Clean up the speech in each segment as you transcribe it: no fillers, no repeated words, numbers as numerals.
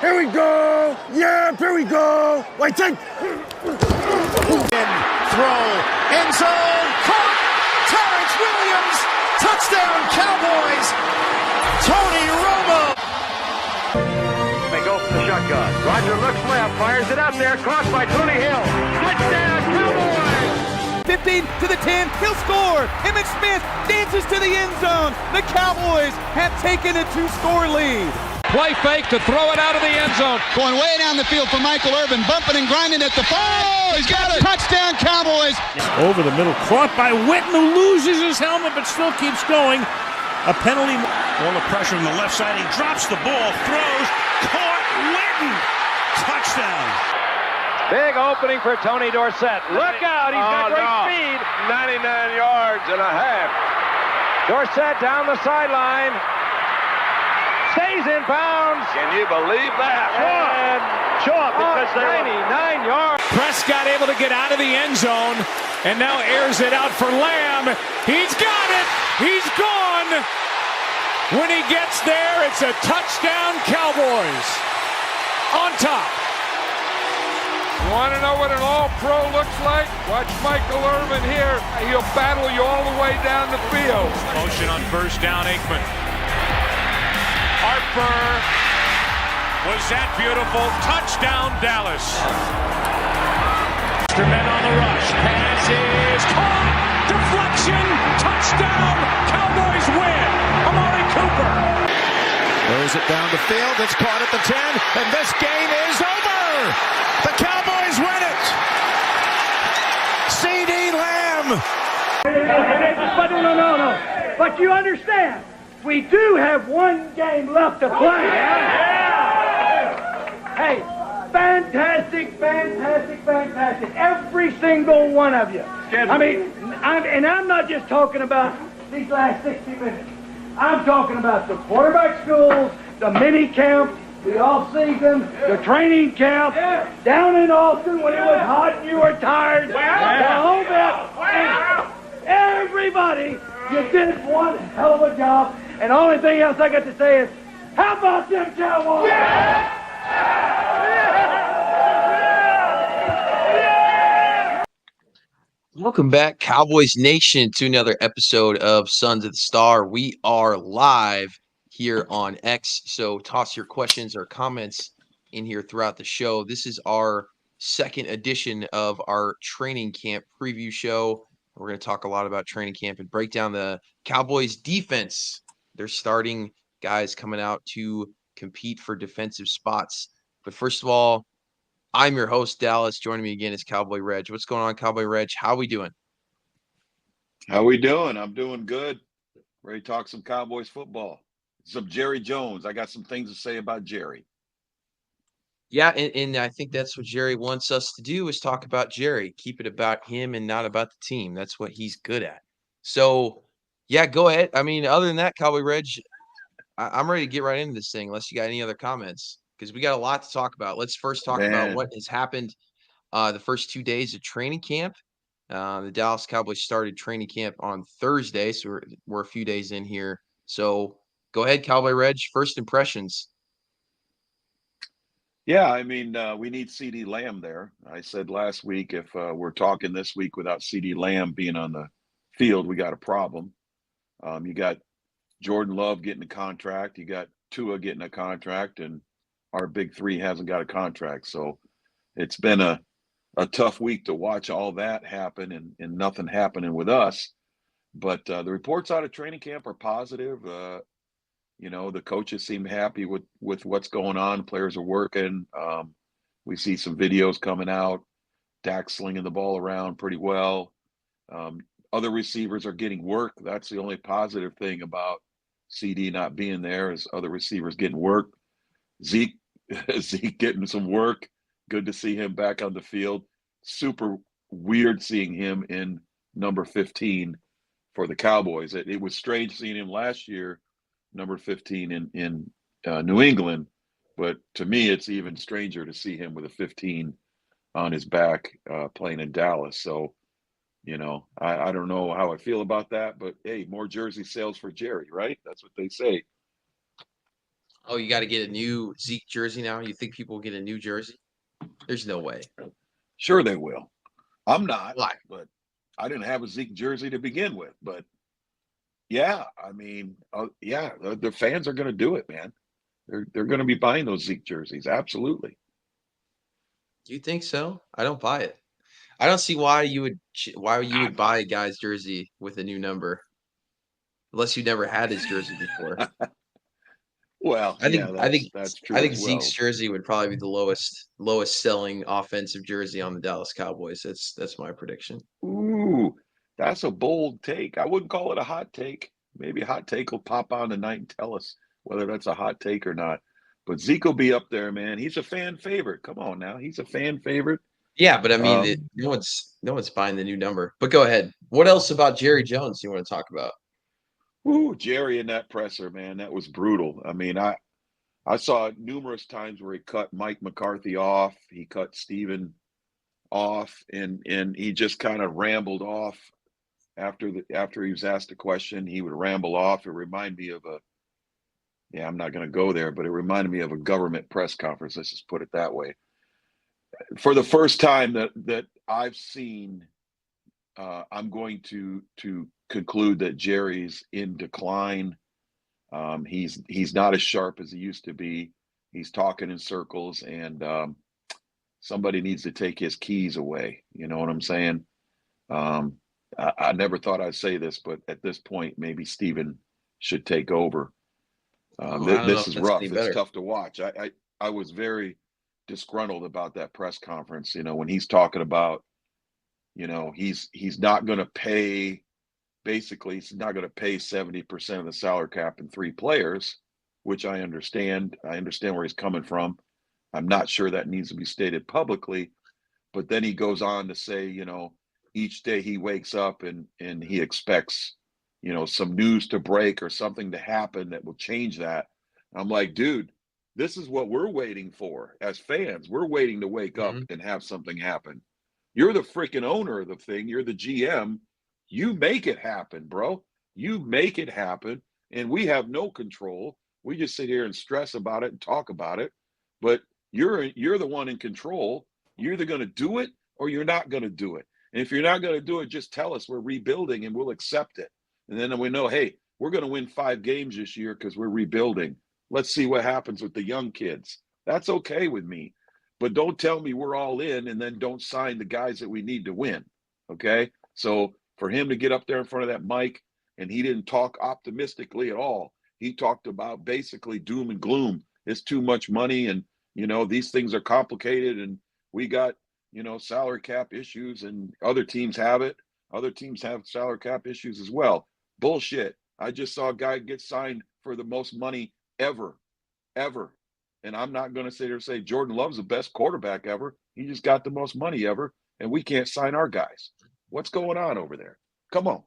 Here we go. Yeah, here we go. Wait, take. Throw. End zone. Caught. Terrence Williams. Touchdown, Cowboys. Tony Romo. They go for the shotgun. Roger looks left. Fires it out there. Caught by Tony Hill. Touchdown, Cowboys. 15 to the 10, he'll score. Emmitt Smith dances to the end zone. The Cowboys have taken a 2-score lead. Play fake to throw it out of the end zone. Going way down the field for Michael Irvin, bumping and grinding at the 5. Oh, he's got it. Touchdown, Cowboys. Over the middle, caught by Witten, who loses his helmet but still keeps going. A penalty. All the pressure on the left side. He drops the ball, throws, caught, Witten. Touchdown. Big opening for Tony Dorsett. Look out, he's got great speed. 99 yards and a half. Dorsett down the sideline. Stays in bounds. Can you believe that? Short because they're 99 yards. Prescott able to get out of the end zone and now airs it out for Lamb. He's got it. He's gone. When he gets there, it's a touchdown, Cowboys. On top. You want to know what an all-pro looks like? Watch Michael Irvin here. He'll battle you all the way down the field. Motion on first down, Aikman. Harper. Was that beautiful? Touchdown, Dallas. Men on the rush. Pass is caught. Deflection. Touchdown. Cowboys win. Amari Cooper. Throws it down the field. It's caught at the 10. And this game is over. The Cowboys win it. C.D. Lamb. But no. But you understand, we do have one game left to play. Hey, fantastic. Every single one of you. I mean, I'm not just talking about these last 60 minutes. I'm talking about the quarterback schools, the mini camp, the off-season, the training camp, down in Austin when it was hot and you were tired, the whole bit. Everybody, you did one hell of a job. And the only thing else I got to say is, how about them Cowboys? Welcome back, Cowboys Nation, to another episode of Sons of the Star. We are live here on X, so toss your questions or comments in here throughout the show. This is our second edition of our training camp preview show. We're going to talk a lot about training camp and break down the Cowboys defense. They're starting guys coming out to compete for defensive spots. But first of all, I'm your host, Dallas. Joining me again is Cowboy Reg. What's going on, Cowboy Reg? How we doing? How we doing? I'm doing good. Ready to talk some Cowboys football. Some Jerry Jones. I got some things to say about Jerry. Yeah, and I think that's what Jerry wants us to do, is talk about Jerry. Keep it about him and not about the team. That's what he's good at. So, yeah, go ahead. I mean, other than that, Cowboy Reg, I'm ready to get right into this thing unless you got any other comments, because we got a lot to talk about. Let's first talk about what has happened the first 2 days of training camp. The Dallas Cowboys started training camp on Thursday, so we're a few days in here. So go ahead, Cowboy Reg. First impressions. Yeah, I mean, we need C.D. Lamb there. I said last week, if we're talking this week without C.D. Lamb being on the field, we got a problem. You got Jordan Love getting a contract. You got Tua getting a contract, and our big three hasn't got a contract. So it's been a tough week to watch all that happen and nothing happening with us. But the reports out of training camp are positive. You know, the coaches seem happy with what's going on. Players are working. We see some videos coming out. Dak slinging the ball around pretty well. Other receivers are getting work. That's the only positive thing about CD not being there, is other receivers getting work. Zeke getting some work. Good to see him back on the field. Super weird seeing him in number 15 for the Cowboys. It was strange seeing him last year, number 15 in New England, but to me, it's even stranger to see him with a 15 on his back playing in Dallas. So, you know, I don't know how I feel about that, but hey, more jersey sales for Jerry, right? That's what they say. Oh, you got to get a new Zeke jersey now? You think people will get a new jersey? There's no way. Sure, they will. I'm not, Why? but I didn't have a Zeke jersey to begin with. But yeah, I mean, yeah, the fans are going to do it, man. They're going to be buying those Zeke jerseys. Absolutely. Do you think so? I don't buy it. I don't see why you would buy a guy's jersey with a new number unless you never had his jersey before. Well, I yeah, think I think that's I true think as Zeke's well. jersey would probably be the lowest selling offensive jersey on the Dallas Cowboys. That's my prediction. Ooh, that's a bold take. I wouldn't call it a hot take. Maybe a hot take will pop on tonight and tell us whether that's a hot take or not. But Zeke will be up there, man. He's a fan favorite. Come on now, he's a fan favorite. Yeah, but I mean, Um, no one's buying the new number. But go ahead. What else about Jerry Jones you want to talk about? Ooh, Jerry in that presser, man, that was brutal. I mean, I saw it numerous times where he cut Mike McCarthy off, he cut Steven off, and he just kind of rambled off after he was asked a question. He would ramble off. It reminded me of a yeah, I'm not going to go there, but it reminded me of a government press conference. Let's just put it that way. For the first time that I've seen, I'm going to conclude that Jerry's in decline. He's not as sharp as he used to be. He's talking in circles, and somebody needs to take his keys away. You know what I'm saying? Um, I never thought I'd say this, but at this point, maybe Steven should take over. I don't know This if is that's any rough. It's better. tough to watch. I was very disgruntled about that press conference. You know, when he's talking about, you know, he's not going to pay. Basically, he's not going to pay 70% of the salary cap in 3 players, which I understand. I understand where he's coming from. I'm not sure that needs to be stated publicly, but then he goes on to say, you know, each day he wakes up and he expects, you know, some news to break or something to happen that will change that. I'm like, dude, this is what we're waiting for as fans. We're waiting to wake up Mhm. and have something happen. You're the freaking owner of the thing. You're the GM. You make it happen, bro. You make it happen. And we have no control. We just sit here and stress about it and talk about it. But you're the one in control. You're either going to do it or you're not going to do it. And if you're not going to do it, just tell us we're rebuilding and we'll accept it. And then we know, hey, we're going to win 5 games this year because we're rebuilding. Let's see what happens with the young kids. That's okay with me. But don't tell me we're all in and then don't sign the guys that we need to win. Okay. So for him to get up there in front of that mic and he didn't talk optimistically at all, he talked about basically doom and gloom. It's too much money and, you know, these things are complicated and we got, you know, salary cap issues and other teams have it. Other teams have salary cap issues as well. Bullshit. I just saw a guy get signed for the most money ever. And I'm not going to sit here and say Jordan Love's the best quarterback ever. He just got the most money ever, and we can't sign our guys. What's going on over there? Come on.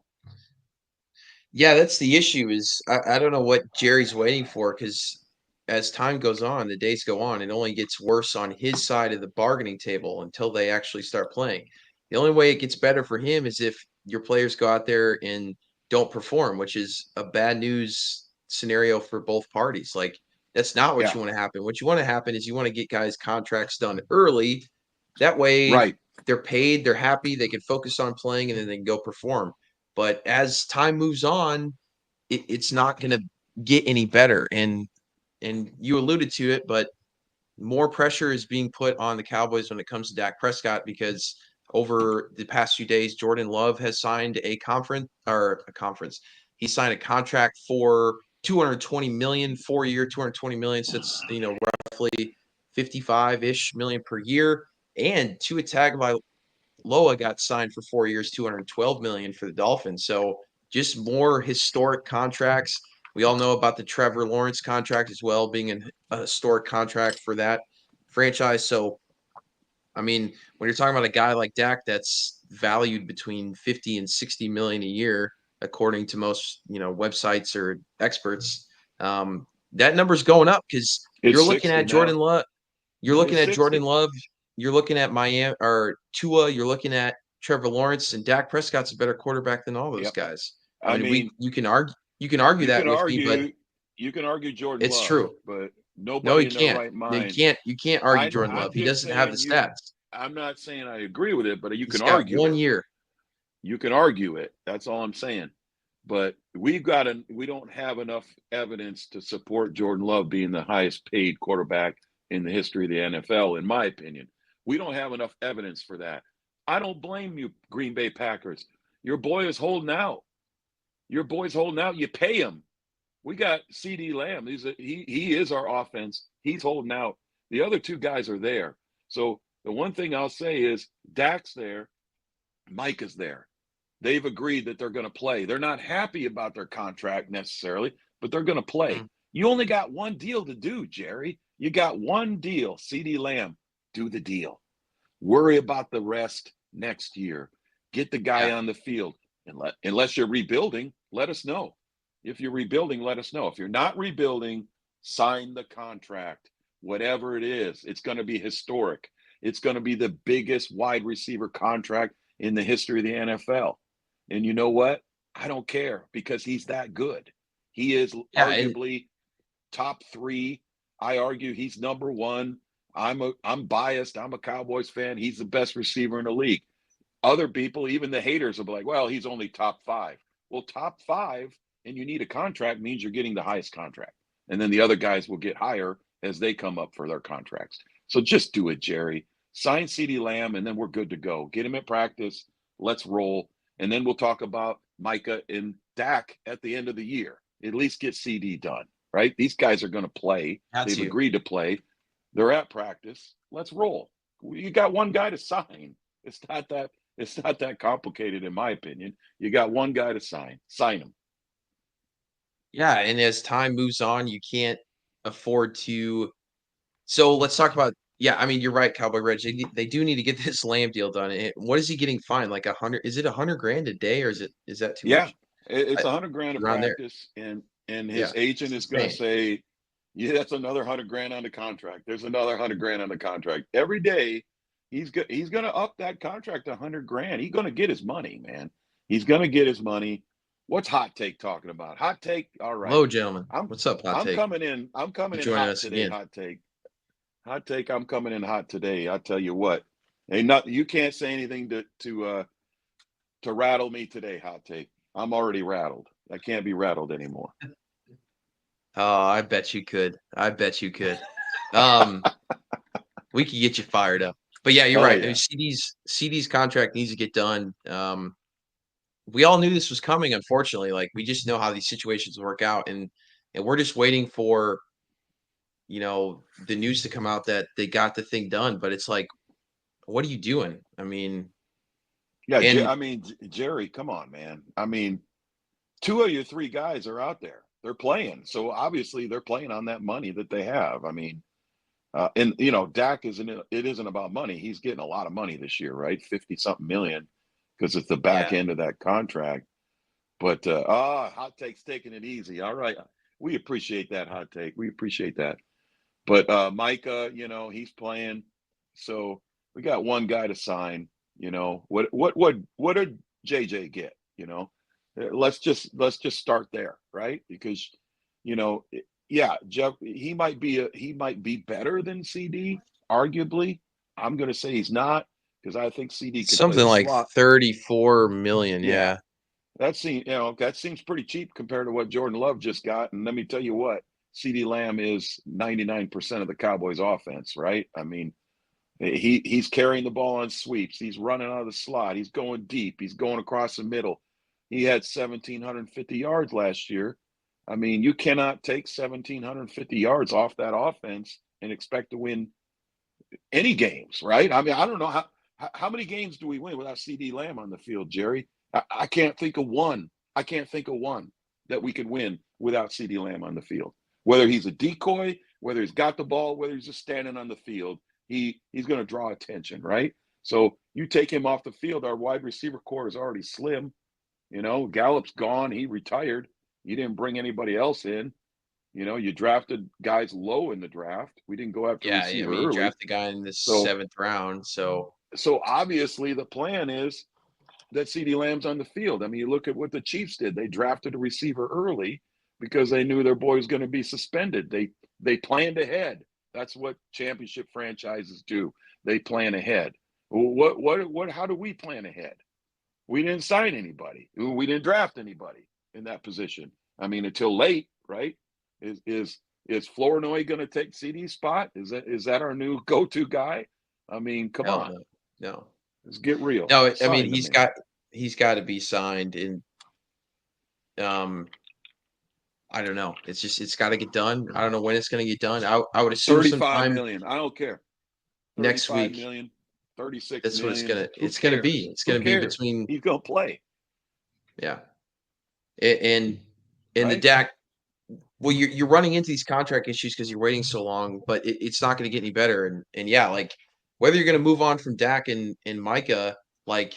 Yeah, that's the issue is I don't know what Jerry's waiting for because as time goes on, the days go on, it only gets worse on his side of the bargaining table until they actually start playing. The only way it gets better for him is if your players go out there and don't perform, which is a bad news scenario for both parties. Like that's not what Yeah, you want to happen. What you want to happen is you want to get guys contracts done early. That way right. they're paid, they're happy, they can focus on playing, and then they can go perform. But as time moves on, it's not going to get any better. And you alluded to it, but more pressure is being put on the Cowboys when it comes to Dak Prescott because over the past few days, Jordan Love has signed a conference. He signed a contract for 220 million, 4 year, 220 million. So it's roughly 55-ish million per year. And Tua Tagovailoa got signed for 4 years, 212 million for the Dolphins. So just more historic contracts. We all know about the Trevor Lawrence contract as well, being a historic contract for that franchise. So, I mean, when you're talking about a guy like Dak that's valued between 50 and 60 million a year, according to most, websites or experts, that number's going up because you're It's looking 60 at Jordan now. Love. You're It's looking at Jordan 60. Love. You're looking at Miami or Tua. You're looking at Trevor Lawrence and Dak Prescott's a better quarterback than all those Yep. guys. I I mean, mean, you can argue you that can with me, but argue you can argue Jordan it's Love, true. but No, Nobody you in their can't. right No, mind. you can't argue Jordan I'm Love. He just doesn't have the saying you. stats. I'm not saying I agree with it, but you He's can got argue 1 it. year. You can argue it. That's all I'm saying. But we don't have enough evidence to support Jordan Love being the highest paid quarterback in the history of the NFL, in my opinion. We don't have enough evidence for that. I don't blame you, Green Bay Packers. Your boy is holding out. Your boy's holding out. You pay him. We got CD Lamb. He is our offense. He's holding out. The other two guys are there. So the one thing I'll say is Dak's there. Mike is there. They've agreed that they're going to play. They're not happy about their contract necessarily, but they're going to play. Mm-hmm. You only got one deal to do, Jerry. You got one deal. CD Lamb, do the deal. Worry about the rest next year. Get the guy on the field. And unless you're rebuilding, let us know. If you're rebuilding, let us know. If you're not rebuilding, sign the contract. Whatever it is, it's going to be historic. It's going to be the biggest wide receiver contract in the history of the NFL. And you know what? I don't care because he's that good. He is arguably top 3. I argue he's number 1. I'm biased. I'm a Cowboys fan. He's the best receiver in the league. Other people, even the haters, will be like, well, he's only top 5. Well, top 5 and you need a contract means you're getting the highest contract. And then the other guys will get higher as they come up for their contracts. So just do it, Jerry. Sign CeeDee Lamb, and then we're good to go. Get him at practice. Let's roll. And then we'll talk about Micah and Dak at the end of the year. At least get CD done, right? These guys are going to play. They've agreed to play. They're at practice. Let's roll. You got one guy to sign. It's not that complicated, in my opinion. You got one guy to sign. Sign him. Yeah, and as time moves on, you can't afford to. So let's talk about. Yeah, I mean, you're right, Cowboy Reg. They do need to get this Lamb deal done. What is he getting fined? Like 100? Is it $100,000 a day, or is that too much? It's $100,000 a practice, and his agent is going to say, yeah, that's another $100,000 on the contract. There's another $100,000 on the contract. Every day, he's going to up that contract to $100,000. He's going to get his money, man. He's going to get his money. What's Hot Take talking about? Hot Take. All right. Hello, gentlemen. What's up, Hot Take? I'm coming in hot today. Again. Hot Take. Hot Take. I'm coming in hot today. I tell you what. You can't say anything to rattle me today. Hot Take. I'm already rattled. I can't be rattled anymore. Oh, I bet you could. We could get you fired up. But yeah, you're right. Yeah. CD's contract needs to get done. We all knew this was coming, unfortunately. Like, we just know how these situations work out, and we're just waiting for, the news to come out that they got the thing done. But it's like, what are you doing? I mean, yeah. Jerry, come on, man. I mean, 2 of your 3 guys are out there. They're playing, so obviously they're playing on that money that they have. I mean, and Dak isn't about money. He's getting a lot of money this year, right? 50-something million. Because it's the back end of that contract. But Hot Take's taking it easy. All right. We appreciate that, Hot Take. We appreciate that. But Micah, he's playing. So we got one guy to sign. What did JJ get? Let's just start there, right? Because Jeff, he might be better than CD, arguably. I'm gonna say he's not. Because I think CD could something like $34 million. Yeah. That seems pretty cheap compared to what Jordan Love just got. And let me tell you what, CD Lamb is 99% of the Cowboys offense, right? I mean, he's carrying the ball on sweeps. He's running out of the slot. He's going deep. He's going across the middle. He had 1,750 yards last year. I mean, you cannot take 1,750 yards off that offense and expect to win any games, right? I mean, I don't know how many games do we win without CD Lamb on the field, Jerry? I can't think of one. I can't think of one that we could win without CD Lamb on the field. Whether he's a decoy, whether he's got the ball, whether he's just standing on the field, he's going to draw attention, right? So you take him off the field, our wide receiver core is already slim. Gallup's gone. He retired. You didn't bring anybody else in. You drafted guys low in the draft. We didn't go after receiver early. You drafted a guy in the 7th round, So obviously the plan is that CeeDee Lamb's on the field. I mean, you look at what the Chiefs did. They drafted a receiver early because they knew their boy was going to be suspended. They They planned ahead. That's what championship franchises do. They plan ahead. How do we plan ahead? We didn't sign anybody. We didn't draft anybody in that position. I mean, until late, right? Is Flournoy going to take CD's spot? Is that our new go-to guy? I mean, come on. No. Let's get real. No, I mean, Sign the man. he's got to be signed, and I don't know. It's got to get done. I don't know when it's going to get done. I would assume 35 sometime million. I don't care. next week. 35 million, 36 That's what million. it's gonna be. It's gonna be between. He's gonna play. Yeah, and right? the Dak. Well, you're running into these contract issues because you're waiting so long, but it's not going to get any better. And yeah, like whether you're going to move on from Dak and Micah, like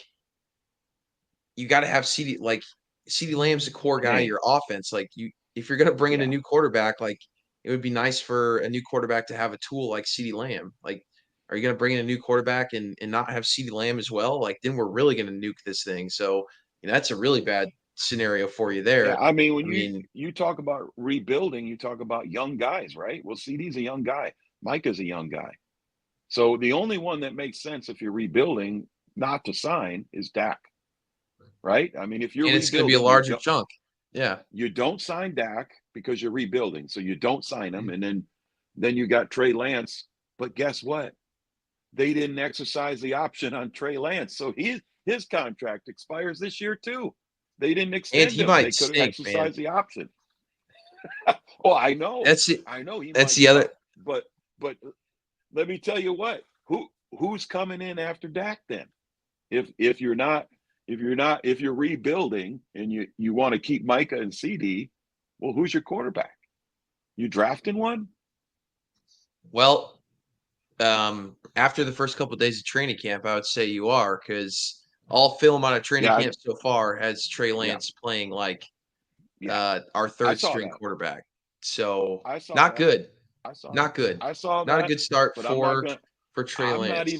you got to have CD. Like CD Lamb's the core guy of your offense. Like if you're going to bring in a new quarterback, like it would be nice for a new quarterback to have a tool like CD Lamb. Like, are you going to bring in a new quarterback and not have CD Lamb as well? Like, then we're really going to nuke this thing. So that's a really bad scenario for you there. Yeah, I mean, when you talk about rebuilding, you talk about young guys, right? Well, CD's a young guy. Micah's a young guy. So the only one that makes sense if you're rebuilding not to sign is Dak, right? I mean, if you're it's going to be a larger chunk. Yeah. You don't sign Dak because you're rebuilding. So you don't sign him. And then you got Trey Lance. But guess what? They didn't exercise the option on Trey Lance. So his contract expires this year too. They didn't extend him. They could have exercised the option. Well, I know. I know he that's the other. But let me tell you what. Who's coming in after Dak then? If you're rebuilding and you want to keep Micah and CD, well, who's your quarterback? You drafting one? Well, after the first couple of days of training camp, I would say you are, because all film on a training camp so far has Trey Lance playing like our third string quarterback. So not good. Not good. I saw not that, a good start for Trey Lance.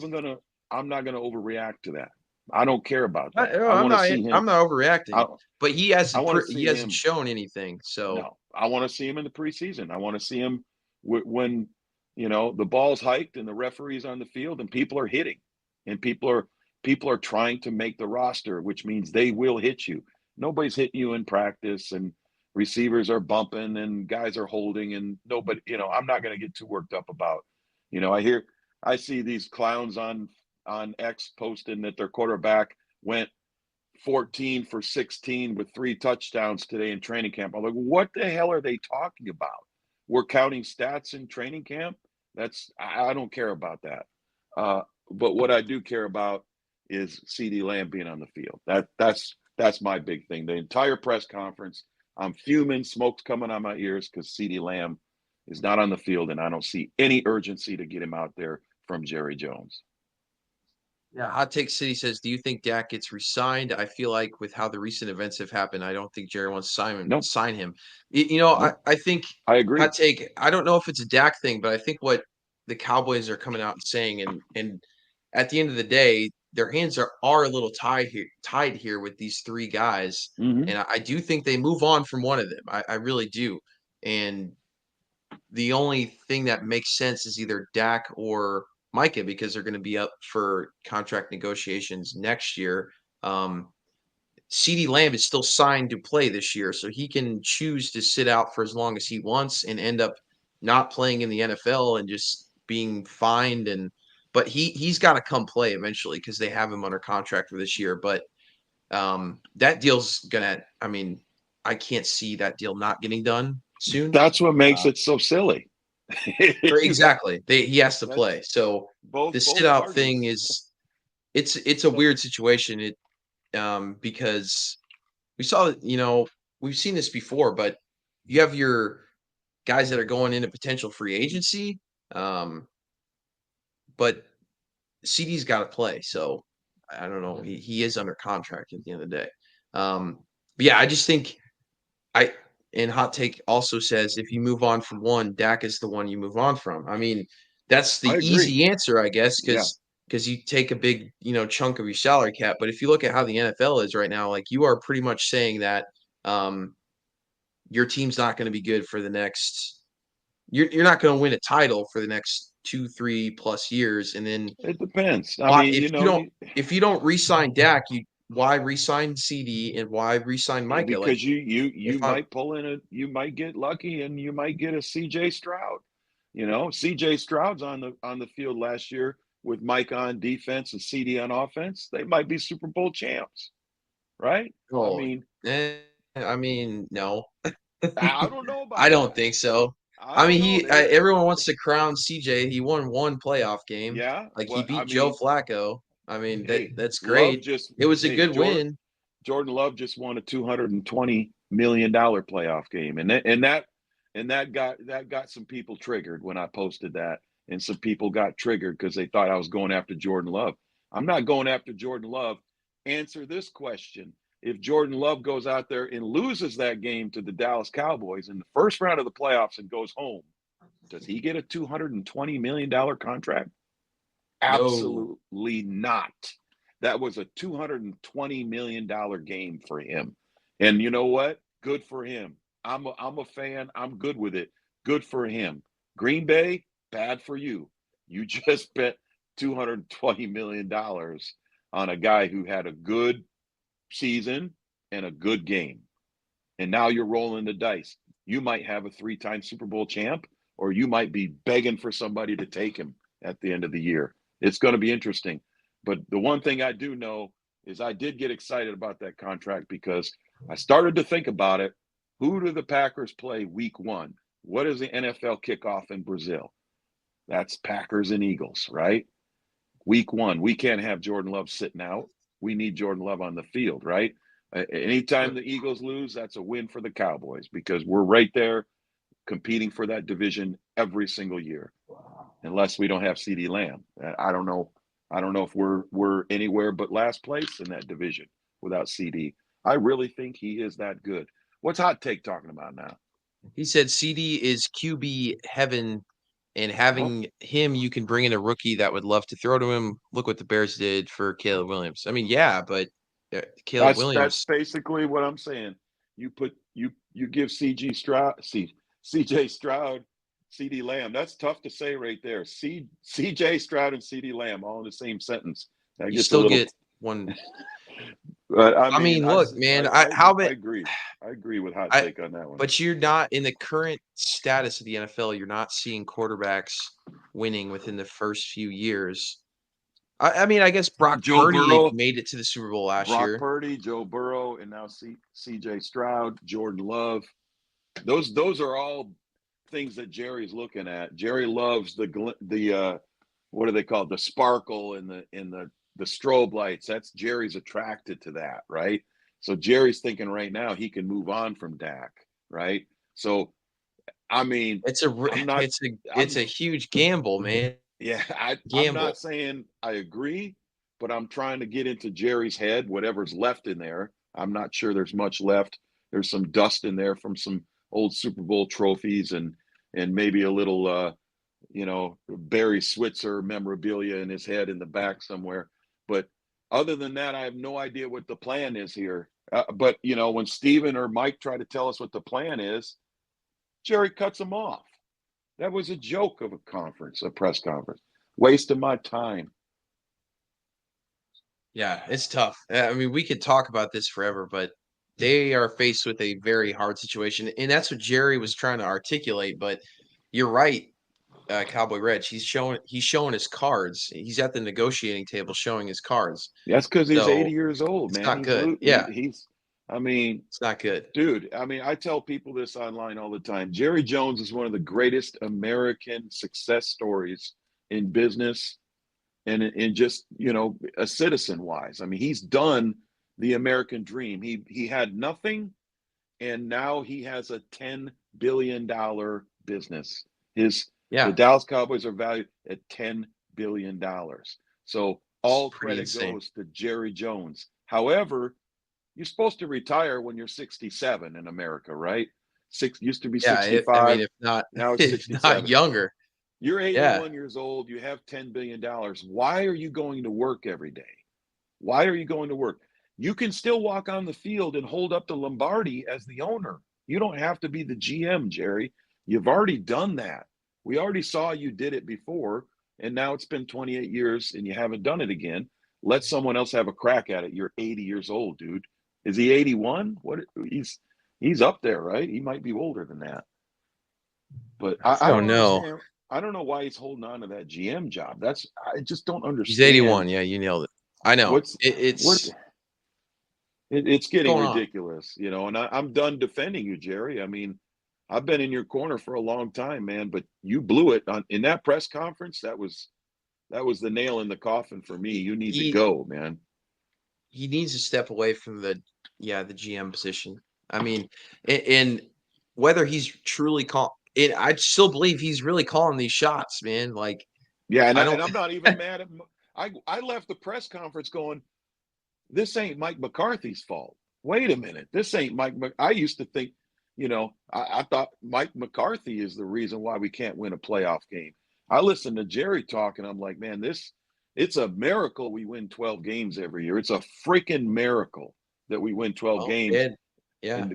I'm not gonna overreact to that. I don't care about that. I'm not overreacting. But he hasn't shown anything. So no, I want to see him in the preseason. I want to see him when the ball's hiked and the referee's on the field and people are hitting and people are trying to make the roster, which means they will hit you. Nobody's hitting you in practice and receivers are bumping and guys are holding and nobody, I'm not going to get too worked up about, I see these clowns on X posting that their quarterback went 14 for 16 with 3 touchdowns today in training camp. I'm like, what the hell are they talking about? We're counting stats in training camp. I don't care about that. But what I do care about is CD Lamb being on the field. That's my big thing. The entire press conference, I'm fuming, smoke's coming on my ears because CD Lamb is not on the field, and I don't see any urgency to get him out there from Jerry Jones. Yeah, Hot Take City says, do you think Dak gets re-signed? I feel like with how the recent events have happened, I don't think Jerry wants to sign him. I think I agree. Hot Take, I don't know if it's a Dak thing, but I think what the Cowboys are coming out and saying, and at the end of the day, their hands are a little tied here with these 3 guys. Mm-hmm. And I do think they move on from one of them. I really do. And the only thing that makes sense is either Dak or Micah, because they're going to be up for contract negotiations next year. CD Lamb is still signed to play this year, so he can choose to sit out for as long as he wants and end up not playing in the NFL and just being fined. But he's got to come play eventually because they have him under contract for this year. But that deal's gonna. I mean, I can't see that deal not getting done soon. That's what makes it so silly. Exactly. He has to play. So the sit out thing it's a weird situation. Because we saw we've seen this before, but you have your guys that are going into potential free agency. But CD's got to play. So I don't know. He is under contract at the end of the day. But yeah, I just think and Hot Take also says if you move on from one, Dak is the one you move on from. I mean, that's the easy answer, I guess, because you take a big, chunk of your salary cap. But if you look at how the NFL is right now, like you are pretty much saying that your team's not going to be good for the next you're not going to win a title for the next 2-3+ years, and then It depends. I mean, if you don't re-sign Dak, why re-sign CD and why re-sign Micah? Like, because you might pull in you might get lucky and you might get a CJ Stroud. CJ Stroud's on the field last year with Mike on defense and CD on offense. They might be Super Bowl champs, right? oh, I mean, no, I don't know about I don't that. think so. I I don't mean, know. everyone wants to crown CJ. He won one playoff game. Yeah. Like, he Well, I beat Joe mean, Flacco. I mean, hey, that's great. It was a good Jordan win. Love just won a $220 million playoff game, and that got some people triggered when I posted that, and some people got triggered because they thought I was going after Jordan Love. I'm not going after Jordan Love. Answer this question: if Jordan Love goes out there and loses that game to the Dallas Cowboys in the first round of the playoffs and goes home, does he get a $220 million contract? No. Absolutely not. That was a $220 million game for him. And you know what? Good for him. I'm a fan. I'm good with it. Good for him. Green Bay, bad for you. You just spent $220 million on a guy who had a good season and a good game. And now you're rolling the dice. You might have a 3-time Super Bowl champ, or you might be begging for somebody to take him at the end of the year. It's going to be interesting. But the one thing I do know is I did get excited about that contract because I started to think about it. Who do the Packers play week 1? What is the NFL kickoff in Brazil? That's Packers and Eagles, right? Week 1. We can't have Jordan Love sitting out. We need Jordan Love on the field, right? Anytime the Eagles lose, that's a win for the Cowboys because we're right there competing for that division every single year, unless we don't have CD Lamb. I don't know if we're anywhere but last place in that division without CD. I really think he is that good. What's Hot Take talking about now? He said CD is QB heaven, and Well, having him, you can bring in a rookie that would love to throw to him. Look what the Bears did for Caleb Williams. I mean, yeah, but Caleb that's Williams, basically what I'm saying. You give CJ Stroud, CD Lamb. That's tough to say right there. CJ Stroud and CD Lamb all in the same sentence. That you gets a still little. get one. But I mean, look, man, I how about agree. I agree with Hot I? Take on that one. But you're not in the current status of the NFL. You're not seeing quarterbacks winning within the first few years. I mean, I guess Brock Joe Purdy Burrow, made it to the Super Bowl last Brock year. Purdy, Joe Burrow, and now CJ Stroud, Jordan Love. Those are all things that Jerry's looking at. Jerry loves the what do they call it? The sparkle and the strobe lights. That's Jerry's attracted to that, right? So Jerry's thinking right now he can move on from Dak, right? So I mean, It's a it's a huge gamble, man. yeah, I'm Gamble. not saying I agree, but I'm trying to get into Jerry's head, whatever's left in there. I'm not sure there's much left. There's some dust in there from some old Super Bowl trophies and maybe a little Barry Switzer memorabilia in his head in the back somewhere. But other than that, I have no idea what the plan is here. But when Steven or Mike try to tell us what the plan is, Jerry cuts them off. That was a joke of a press conference. Waste of my time. Yeah, it's tough. I mean, we could talk about this forever, but they are faced with a very hard situation, and that's what Jerry was trying to articulate. But you're right, Cowboy Reg. He's showing his cards. He's at the negotiating table showing his cards. That's because he's 80 So years old, it's man. not He's good. Yeah, I mean, it's not good. dude, I mean, I tell people this online all the time. Jerry Jones is one of the greatest American success stories in business and in just, a citizen wise. I mean, he's done the American dream. He had nothing, and now he has a $10 billion business. The Dallas Cowboys are valued at $10 billion. So all credit goes to Jerry Jones. However, you're supposed to retire when you're 67 in America, right? Used to be 65. I mean, if not, now it's 67. if not younger. You're 81 years old. You have $10 billion. Why are you going to work every day? Why are you going to work? You can still walk on the field and hold up the Lombardi as the owner. You don't have to be the GM, Jerry. You've already done that. We already saw you did it before, and now it's been 28 years and you haven't done it again. Let someone else have a crack at it. You're 80 years old, dude. Is he 81? What? He's up there, right? He might be older than that. But I don't know. understand. I don't know why he's holding on to that GM job. I just don't understand. He's 81. Yeah, you nailed it. I know. It's getting going on? ridiculous, you know, and I'm done defending you, Jerry. I mean, I've been in your corner for a long time, man, but you blew it in that press conference. That was the nail in the coffin for me. You need to go, man. He needs to step away from the GM position. I mean, and whether he's truly I still believe he's really calling these shots, man. Like, yeah, and I'm not even mad at him. I left the press conference going, this ain't Mike McCarthy's fault. Wait a minute. This ain't I used to think, you know, I thought Mike McCarthy is the reason why we can't win a playoff game. I listened to Jerry talk, and I'm like, man, it's a miracle we win 12 games every year. It's a freaking miracle that we win 12 games. Man. Yeah.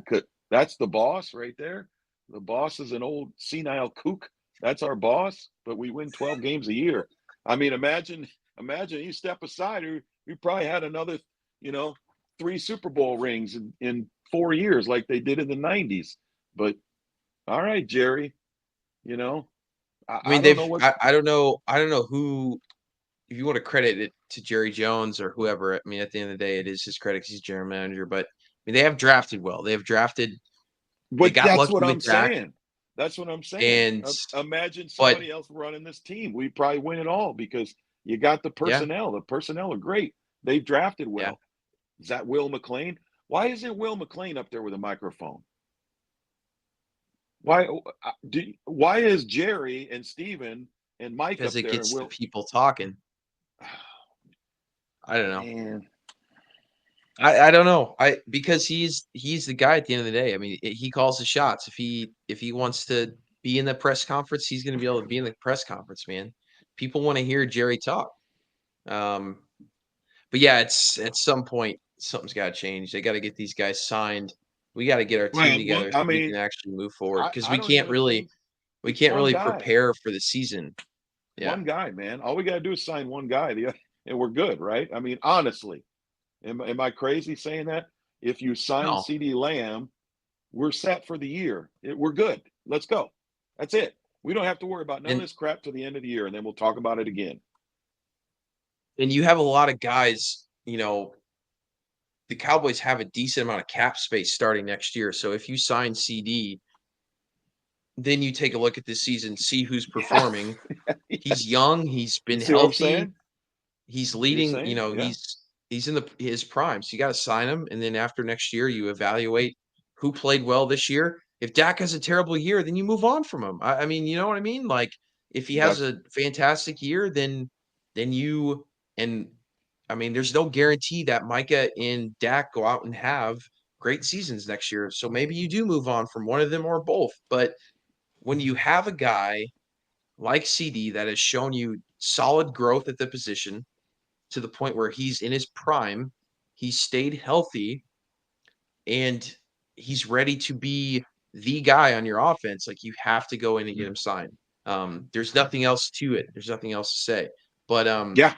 That's the boss right there. The boss is an old senile kook. That's our boss, but we win 12 games a year. I mean, imagine you step aside, we probably had another, you know, 3 Super Bowl rings in 4 years like they did in the 90s. But all right, Jerry, you know, I don't know who, if you want to credit it to Jerry Jones or whoever. I mean, at the end of the day, it is his credit because he's general manager. But I mean, they have drafted well. They have drafted. But that's what I'm saying. That's what I'm saying. And imagine somebody else running this team. We probably win it all because you got the personnel. Yeah. The personnel are great. They've drafted well. Yeah. Is that Will McClain? Why isn't Will McClain up there with a microphone? Why is Jerry and Steven and Mike because up there? Because it gets the people talking. I don't know. Man. I don't know. Because he's the guy at the end of the day. I mean, he calls the shots. If he wants to be in the press conference, he's going to be able to be in the press conference, man. People want to hear Jerry talk. But yeah, it's at some point something's got to change. They got to get these guys signed. We got to get our team together so we can actually move forward because we can't really prepare for the season. Yeah. One guy, man. All we got to do is sign one guy, and we're good, right? I mean, honestly. Am I crazy saying that? If you sign CeeDee Lamb, we're set for the year. We're good. Let's go. That's it. We don't have to worry about none of this crap to the end of the year, and then we'll talk about it again. And you have a lot of guys, you know, the Cowboys have a decent amount of cap space starting next year. So if you sign CD, then you take a look at this season, see who's performing. Yes. He's young. He's been healthy. He's leading, you know, he's in his prime. So you got to sign him. And then after next year, you evaluate who played well this year. If Dak has a terrible year, then you move on from him. I mean, you know what I mean? Like if he has a fantastic year, then you, and I mean, there's no guarantee that Micah and Dak go out and have great seasons next year. So maybe you do move on from one of them or both. But when you have a guy like CD that has shown you solid growth at the position to the point where he's in his prime, he's stayed healthy, and he's ready to be the guy on your offense, like you have to go in and get him signed. There's nothing else to it. There's nothing else to say. But yeah,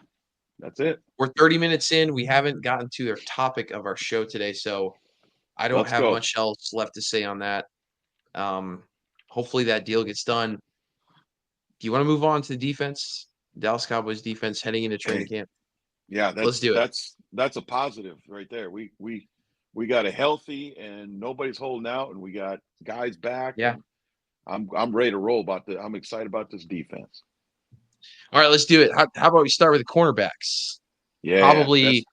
that's it. We're 30 minutes in. We haven't gotten to the topic of our show today, so I don't have much else left to say on that. Hopefully that deal gets done. Do you want to move on to the defense? Dallas Cowboys defense heading into training camp. Yeah, let's do it. That's a positive right there. We got a healthy and nobody's holding out, and we got guys back. Yeah, I'm ready to roll I'm excited about this defense. All right, let's do it. How about we start with the cornerbacks? Yeah, probably.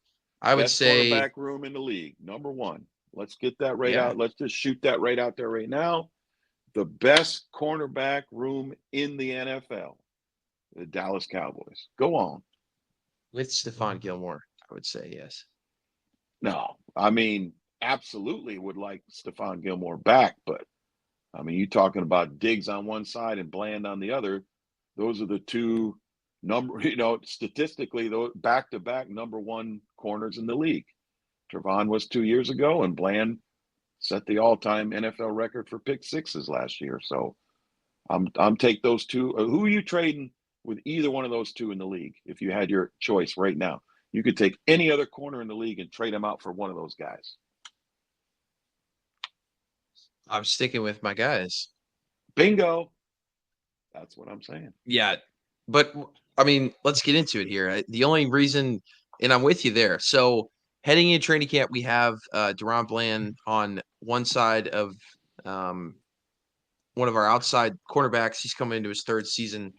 I would best say cornerback room in the league, number one. Let's get that right out. Let's just shoot that right out there right now. The best cornerback room in the NFL, the Dallas Cowboys. Go on. With Stephon Gilmore, I would say yes. No, I mean, absolutely would like Stephon Gilmore back, but I mean, you're talking about Diggs on one side and Bland on the other. Those are the two statistically, those back-to-back number one corners in the league. Trevon was 2 years ago, and Bland set the all-time NFL record for pick sixes last year. So I'm take those two. Who are you trading with either one of those two in the league? If you had your choice right now, you could take any other corner in the league and trade them out for one of those guys. I'm sticking with my guys. Bingo. That's what I'm saying. Yeah, but I mean, let's get into it here. The only reason, and I'm with you there. So heading into training camp, we have Deron Bland on one side of one of our outside cornerbacks. He's coming into his third season,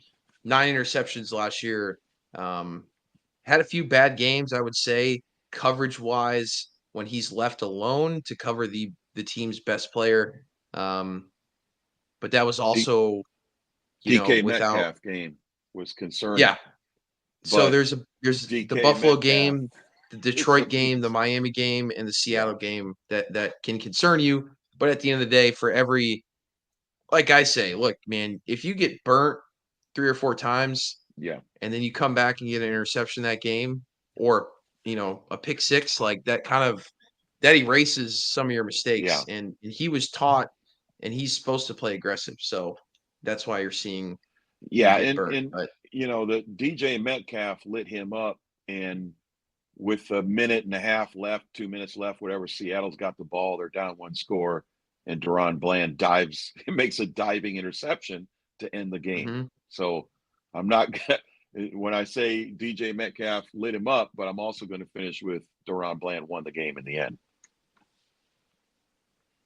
9 interceptions last year. Had a few bad games, I would say, coverage wise, when he's left alone to cover the team's best player. But that was also, DK without. Metcalf game was concerning. Yeah. So there's DK the Buffalo Metcalf, game, the Detroit game, the Miami game, and the Seattle game that can concern you. But at the end of the day, for every, like I say, look, man, if you get burnt 3 or 4 times, and then you come back and get an interception that game, or a pick six, like that erases some of your mistakes. And he was taught, and he's supposed to play aggressive. So that's why you're seeing get burnt. But the DJ Metcalf lit him up, and with a minute and a half left, 2 minutes left, whatever, Seattle's got the ball, they're down 1 score, and Deron Bland dives, makes a diving interception to end the game. Mm-hmm. So I'm not when I say DJ Metcalf lit him up, but I'm also going to finish with Deron Bland won the game in the end.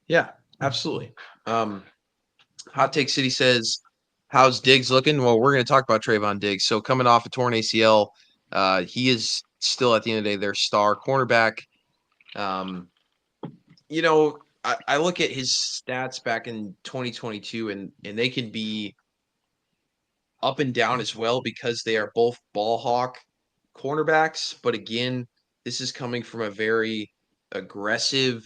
Yeah, absolutely. Hot Take City says, how's Diggs looking? Well, we're going to talk about Trayvon Diggs. So coming off a torn ACL, he is still at the end of the day their star cornerback. I look at his stats back in 2022, and they can be up and down as well because they are both ball hawk cornerbacks. But again, this is coming from a very aggressive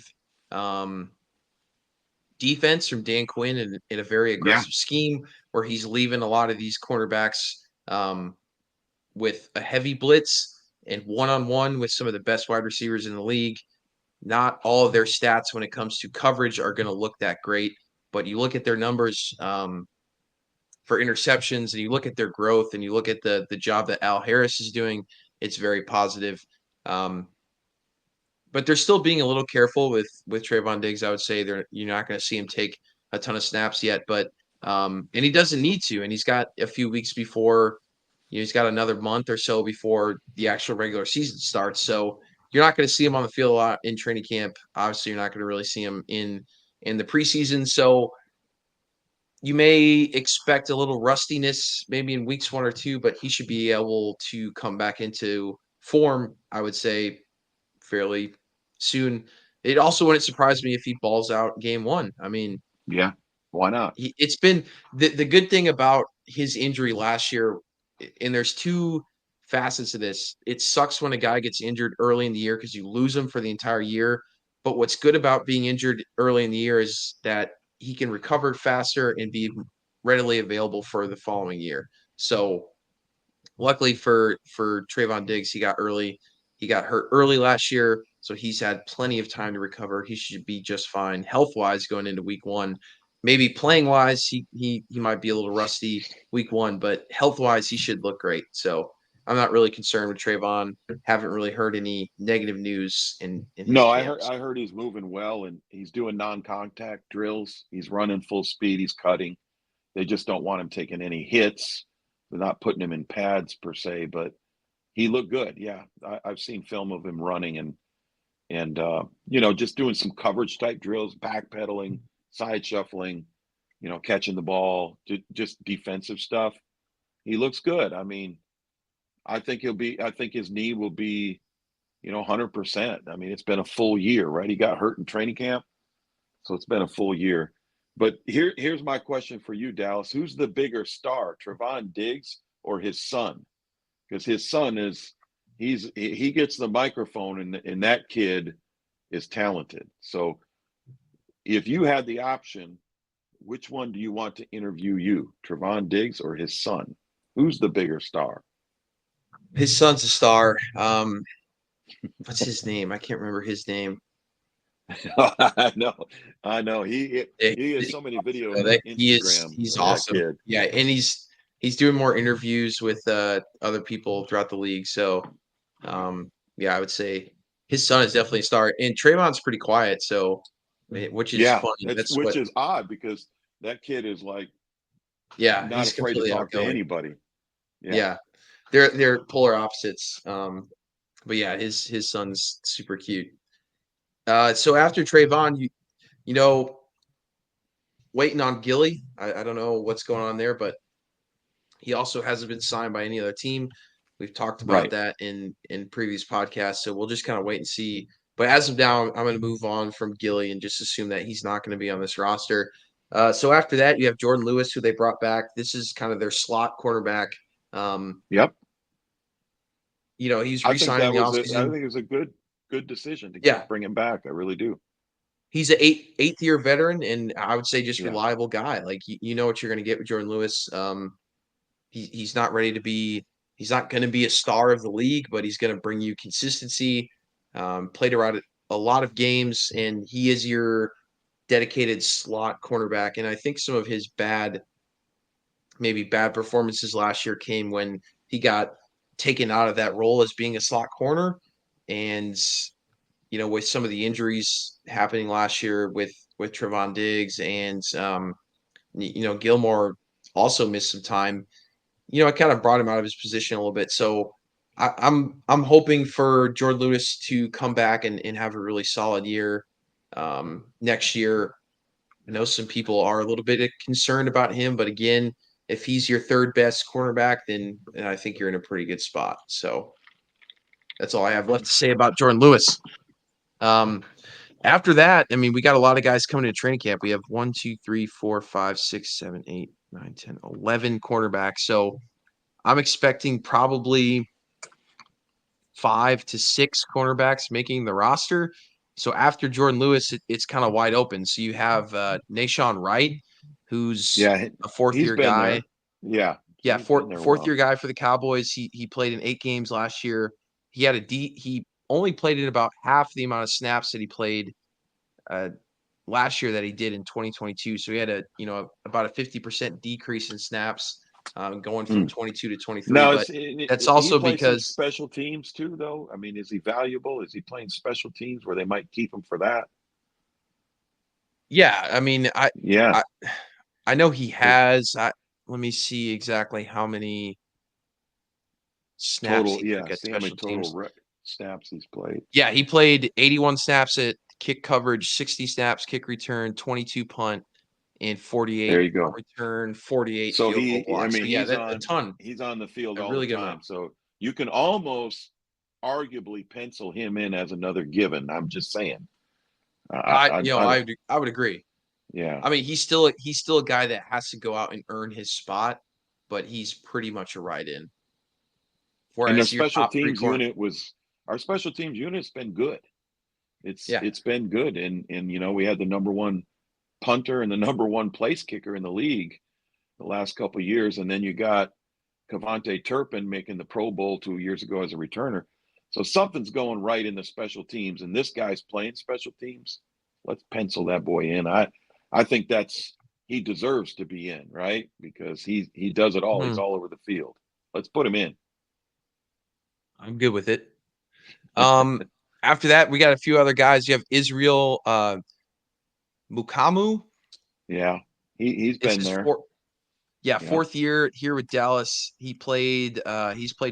defense from Dan Quinn in a very aggressive scheme where he's leaving a lot of these cornerbacks with a heavy blitz and one-on-one with some of the best wide receivers in the league. Not all of their stats when it comes to coverage are going to look that great, but you look at their numbers for interceptions, and you look at their growth, and you look at the job that Al Harris is doing, it's very positive. But they're still being a little careful with Trayvon Diggs. I would say you're not going to see him take a ton of snaps yet, but and he doesn't need to. And he's got a few weeks before, he's got another month or so before the actual regular season starts. So you're not going to see him on the field a lot in training camp. Obviously, you're not going to really see him in the preseason. So you may expect a little rustiness maybe in weeks 1 or 2, but he should be able to come back into form, I would say, fairly soon. It also wouldn't surprise me if he balls out game 1. I mean, yeah, why not? It's been the good thing about his injury last year, and there's 2 facets of this. It sucks when a guy gets injured early in the year because you lose him for the entire year. But what's good about being injured early in the year is that he can recover faster and be readily available for the following year. So luckily for Trayvon Diggs, he got hurt early last year, so he's had plenty of time to recover. He should be just fine health-wise going into week 1. Maybe playing-wise, he might be a little rusty week 1, but health-wise, he should look great. So I'm not really concerned with Trayvon. Haven't really heard any negative news in his camp. I heard he's moving well, and he's doing non-contact drills. He's running full speed. He's cutting. They just don't want him taking any hits. They're not putting him in pads per se, but he looked good. Yeah, I've seen film of him running and just doing some coverage type drills, backpedaling, side shuffling, catching the ball, just defensive stuff. He looks good. I mean, I think his knee will be, 100%. I mean, it's been a full year, right? He got hurt in training camp, so it's been a full year. But here's my question for you, Dallas. Who's the bigger star, Trayvon Diggs or his son? Because his son he gets the microphone, and that kid is talented. So if you had the option, which one do you want to interview you, Trayvon Diggs or his son? Who's the bigger star? His son's a star. What's his name? I can't remember his name. I know. He has so many videos on Instagram. He's That awesome. kid. Yeah, and he's doing more interviews with other people throughout the league. So, yeah, I would say his son is definitely a star, and Trayvon's pretty quiet. So, which is Yeah, funny. that's That's which what. is odd because that kid is like Yeah, not he's afraid to completely talk to outgoing. anybody. Yeah. Yeah, they're polar opposites. But yeah, his son's super cute. So after Trayvon, you know, waiting on Gilly. I don't know what's going on there, but he also hasn't been signed by any other team. We've talked about Right. that in previous podcasts, so we'll just kind of wait and see. But as of now, I'm going to move on from Gilly and just assume that he's not going to be on this roster. So after that, you have Jordan Lewis, who they brought back. This is kind of their slot cornerback. Yep. He's I think re-signing that the was I offseason. think it was a good decision to Yeah, bring him back. I really do. he's an eighth year veteran, and I would say just Yeah. reliable guy. Like you know what you're going to get with Jordan Lewis. He's not ready to be. He's not going to be a star of the league, but he's going to bring you consistency. Played around a lot of games, and he is your dedicated slot cornerback. And I think some of his maybe bad performances last year came when he got taken out of that role as being a slot corner, and with some of the injuries happening last year with Trevon Diggs and Gilmore also missed some time. I kind of brought him out of his position a little bit. So I'm hoping for Jordan Lewis to come back and have a really solid year next year. I know some people are a little bit concerned about him, but again, if he's your third best cornerback, then I think you're in a pretty good spot. So that's all I have left to say about Jordan Lewis. After that, I mean, we got a lot of guys coming to training camp. We have 1, 2, 3, 4, 5, 6, 7, 8, 9, 10, 11 cornerbacks. So I'm expecting probably 5 to 6 cornerbacks making the roster. So after Jordan Lewis, it's kind of wide open. So you have Nashawn Wright, who's Yeah, a fourth he's year been guy. there. Yeah. Yeah, He's been there a fourth while. year guy for the Cowboys. He played in 8 games last year. He only played in about half the amount of snaps that he played uh, last year that he did in 2022. So he had about a 50% decrease in snaps going from 22 to 23. Now, But that's he also play some because special teams too, though? I mean, is he valuable? Is he playing special teams where they might keep him for that? yeah, I mean, Yeah. I I know he has. Let me see exactly how many snaps Total. he Yeah. took at See how many special total teams. snaps he's played. Yeah, he played 81 snaps at kick coverage, 60 snaps kick return, 22 punt, and There 48 you punt go. return, 48 So field goal I block. So mean, yeah, that's a ton, he's on the field a all the really good amount. time. So you can almost arguably pencil him in as another given. I'm just saying. I I would agree. yeah. I mean, he's still a guy that has to go out and earn his spot, but he's pretty much a ride-in. And Whereas your top three corner, our special teams unit's been good. yeah, It's been good, and we had the number one punter and the number one place kicker in the league the last couple of years, and then you got Cavante Turpin making the Pro Bowl 2 years ago as a returner. So something's going right in the special teams, and this guy's playing special teams. Let's pencil that boy in. I think he deserves to be in, right? Because he does it all. He's all over the field. Let's put him in. I'm good with it. After that, we got a few other guys. You have Israel Mukamu. Yeah, he's This been is there. Yeah. fourth year here with Dallas. He's played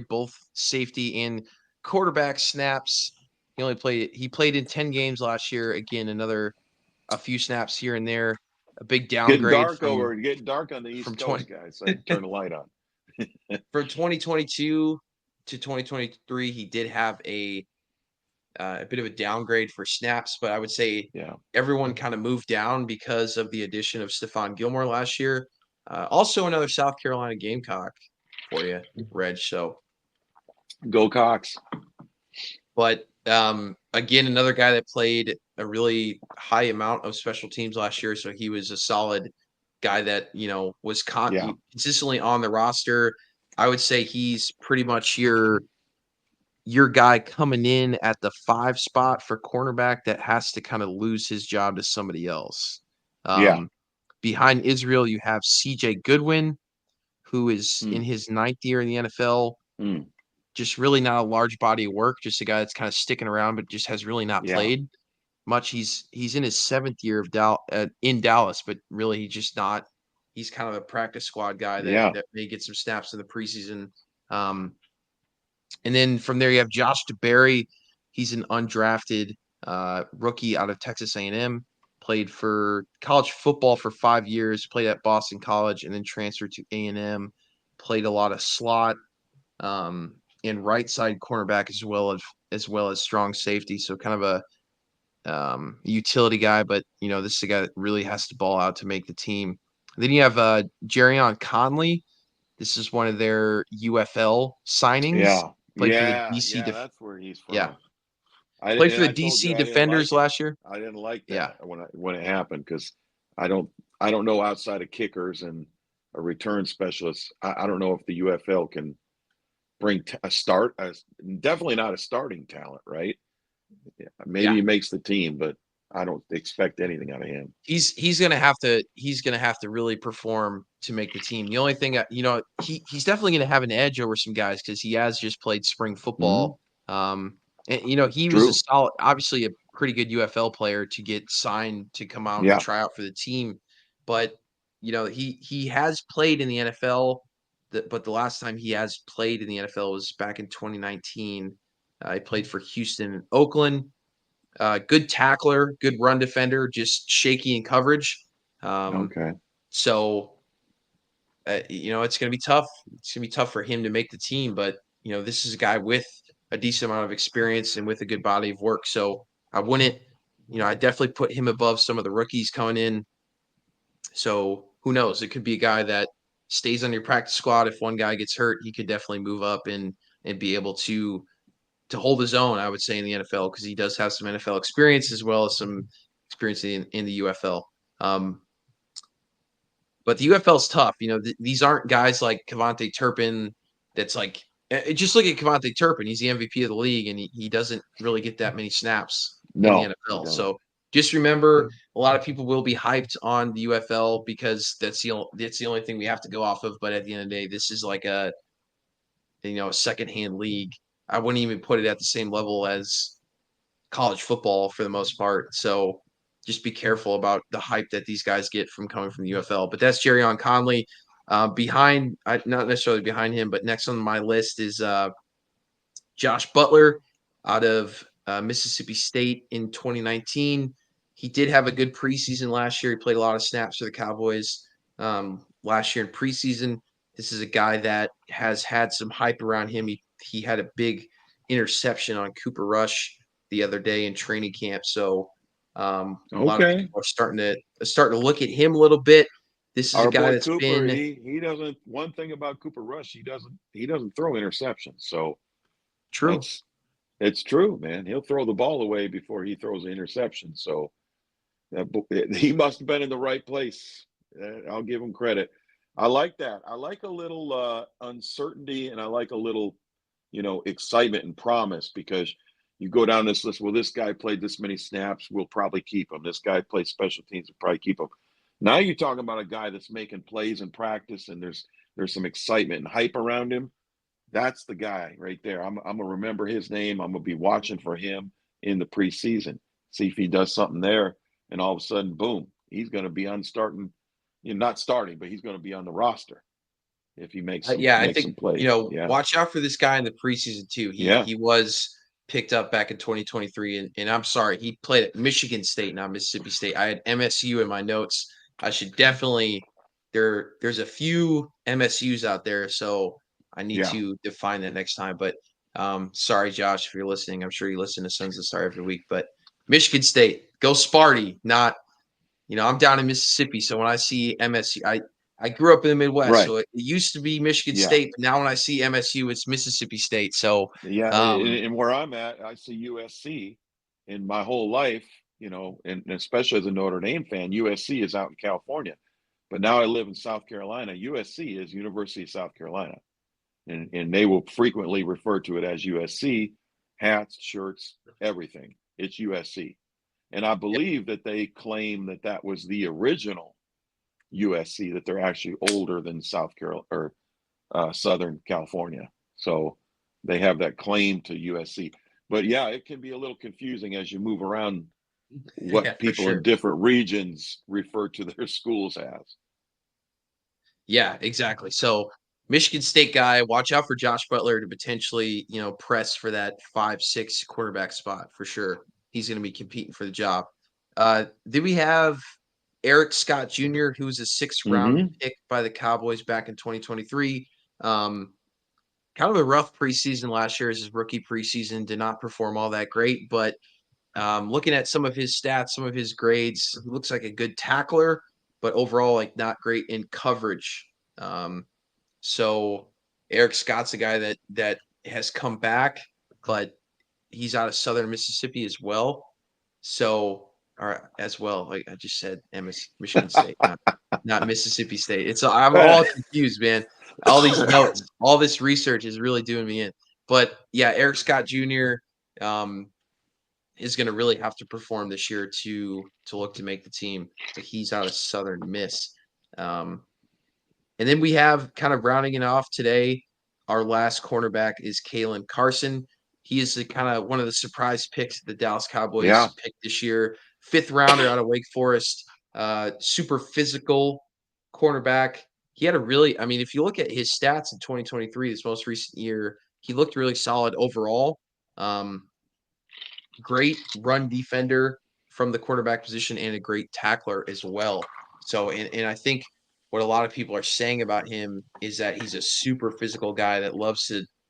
both safety and quarterback snaps. He played in 10 games last year. Again, a few snaps here and there. A big downgrade Getting dark on the East 20 Coast, guys. So I turn the light on. from 2022 to 2023. He did have a bit of a downgrade for snaps, but I would say everyone kind of moved down because of the addition of Stephon Gilmore last year. Also, another South Carolina Gamecock for you, Reg. So, Go Cox. but again, another guy that played a really high amount of special teams last year, so he was a solid guy that was consistently on the roster. I would say he's pretty much your your guy coming in at the 5 spot for cornerback that has to kind of lose his job to somebody else. Yeah. Behind Israel, you have CJ Goodwin, who is in his 9th year in the NFL. Just really not a large body of work, just a guy that's kind of sticking around, but just has really not played much. He's in his 7th year of in Dallas, but really he's just not. He's kind of a practice squad guy that may get some snaps in the preseason. And then from there you have Josh DeBerry. He's an undrafted rookie out of Texas A&M. Played for college football for 5 years. Played at Boston College and then transferred to A&M. Played a lot of slot and right side cornerback as well as strong safety. So kind of a utility guy, but this is a guy that really has to ball out to make the team. Then you have Jerrion Conley. This is one of their UFL signings. Played for the DC. That's where he's from. Yeah, Played for the DC Defenders last year. I didn't like that when it happened because I don't know outside of kickers and a return specialist. I don't know if the UFL can bring definitely not a starting talent, right? Yeah, maybe he makes the team, but I don't expect anything out of him. He's gonna have to really perform to make the team. The only thing he's definitely gonna have an edge over some guys because he has just played spring football. And he was a solid, obviously a pretty good UFL player to get signed to come out and try out for the team. But he has played in the NFL. But the last time he has played in the NFL was back in 2019. He played for Houston and Oakland. Good tackler, good run defender, just shaky in coverage. So, it's going to be tough. It's going to be tough for him to make the team. But, this is a guy with a decent amount of experience and with a good body of work. So I wouldn't, I definitely put him above some of the rookies coming in. So who knows? It could be a guy that stays on your practice squad. If one guy gets hurt, he could definitely move up and be able to hold his own, I would say, in the NFL because he does have some NFL experience as well as some experience in the UFL. But the UFL is tough. These aren't guys like Kevontae Turpin. That's like just look at Kevontae Turpin. He's the MVP of the league, and he doesn't really get that many snaps in the NFL. So just remember, a lot of people will be hyped on the UFL because that's the only thing we have to go off of. But at the end of the day, this is like a secondhand league. I wouldn't even put it at the same level as college football for the most part. So just be careful about the hype that these guys get from coming from the UFL. But that's Jerrion Conley. Not necessarily behind him, but next on my list is Josh Butler out of Mississippi State in 2019. He did have a good preseason last year. He played a lot of snaps for the Cowboys last year in preseason. This is a guy that has had some hype around him. He had a big interception on Cooper Rush the other day in training camp. So a lot of people are starting to look at him a little bit. This is a guy that's Cooper, he doesn't. One thing about Cooper Rush, he doesn't throw interceptions. So true. It's true, man. He'll throw the ball away before he throws an interception. So he must have been in the right place. I'll give him credit. I like that. I like a little uncertainty, and I like a little, excitement and promise because you go down this list. Well, this guy played this many snaps. We'll probably keep him. This guy plays special teams. We'll probably keep him. Now you're talking about a guy that's making plays in practice, and there's some excitement and hype around him. That's the guy right there. I'm gonna remember his name. I'm gonna be watching for him in the preseason. See if he does something there, and all of a sudden, boom, he's gonna be not starting, but he's gonna be on the roster if he makes some, I think some plays. Watch out for this guy in the preseason too. He was picked up back in 2023, and I'm sorry, he played at Michigan State, not Mississippi State. I had MSU in my notes. I should definitely there's a few MSUs out there, so I need to define that next time. But sorry, Josh, if you're listening. I'm sure you listen to Sons of the Star every week. But Michigan State, go Sparty, not I'm down in Mississippi, so when I see MSU, I grew up in the Midwest, so it used to be Michigan State, but now when I see MSU, it's Mississippi State. So and where I'm at, I see USC. In my whole life, and especially as a Notre Dame fan, USC is out in California. But now I live in South Carolina. USC is University of South Carolina. and they will frequently refer to it as USC, hats, shirts, everything. It's USC. And I believe that they claim that that was the original USC, that they're actually older than South Carolina or Southern California. So they have that claim to USC. But yeah, it can be a little confusing as you move around what people in different regions refer to their schools as. Yeah, exactly. So Michigan State guy, watch out for Josh Butler to potentially, press for that 5-6 quarterback spot for sure. He's going to be competing for the job. Then we have Eric Scott Jr., who was a 6th round pick by the Cowboys back in 2023. Kind of a rough preseason last year as his rookie preseason, did not perform all that great, but looking at some of his stats, some of his grades, he looks like a good tackler, but overall, like not great in coverage. So Eric Scott's a guy that has come back, but he's out of Southern Mississippi as well. So, or as well, like I just said, Michigan State, not Mississippi State. I'm all confused, man. All these notes, all this research is really doing me in. But yeah, Eric Scott Jr. Is going to really have to perform this year to look to make the team. But he's out of Southern Miss. And then we have kind of rounding it off today. Our last cornerback is Kalen Carson. He is kind of one of the surprise picks the Dallas Cowboys picked this year. 5th rounder out of Wake Forest. Super physical cornerback. He had if you look at his stats in 2023, this most recent year, he looked really solid overall. Great run defender from the quarterback position and a great tackler as well. So, and I think what a lot of people are saying about him is that he's a super physical guy that loves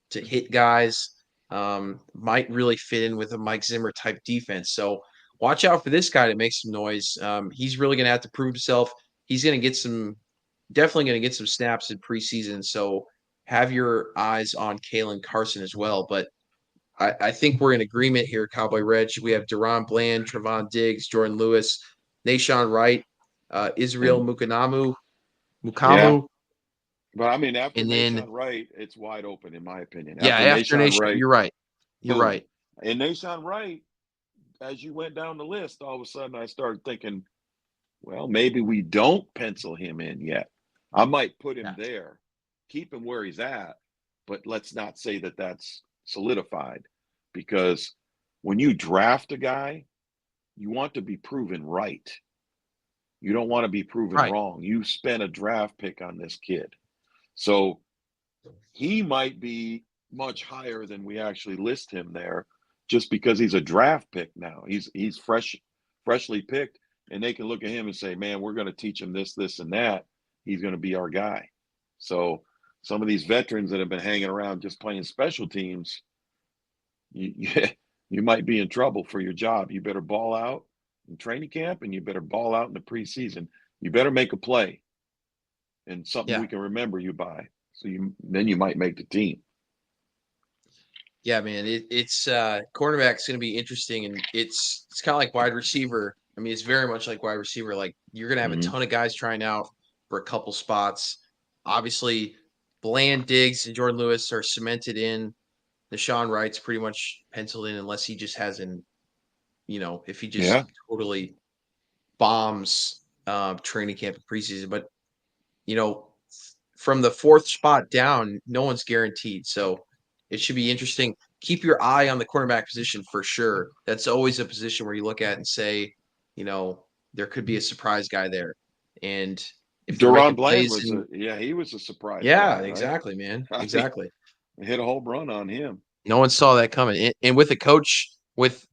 to hit guys, might really fit in with a Mike Zimmer type defense. So watch out for this guy to make some noise. He's really going to have to prove himself. He's going to definitely going to get some snaps in preseason. So have your eyes on Kalen Carson as well. But I think we're in agreement here, Cowboy Reg. We have Deron Bland, Trevon Diggs, Jordan Lewis, Nashawn Wright, Israel Mukamu. Yeah. But after and Nashawn Wright, it's wide open, in my opinion. After Nashawn Wright, you're right. You're boom. right. And Nashawn Wright, as you went down the list, all of a sudden I started thinking, well, maybe we don't pencil him in yet. I might put him there, keep him where he's at, but let's not say that that's solidified, because when you draft a guy, you want to be proven right. You don't want to be proven wrong. You spent a draft pick on this kid. So he might be much higher than we actually list him there, just because he's a draft pick now. He's freshly picked, and they can look at him and say, man, we're going to teach him this, this, and that. He's going to be our guy. So some of these veterans that have been hanging around just playing special teams, you might be in trouble for your job. You better ball out in training camp, and you better ball out in the preseason. You better make a play and something we can remember you by. So then you might make the team. Yeah, man, it's cornerback's going to be interesting, and it's kind of like wide receiver. It's very much like wide receiver. Like, you're going to have a ton of guys trying out for a couple spots. Obviously, Bland, Diggs, and Jordan Lewis are cemented in. Nashawn Wright's pretty much penciled in, unless he just hasn't, if he just totally bombs training camp and preseason. But, from the 4th spot down, no one's guaranteed. So it should be interesting. Keep your eye on the cornerback position for sure. That's always a position where you look at and say, there could be a surprise guy there. And if Deron Bland he was a surprise. Yeah, guy, right? Exactly, man. Exactly. Hit a home run on him. No one saw that coming. And with a coach with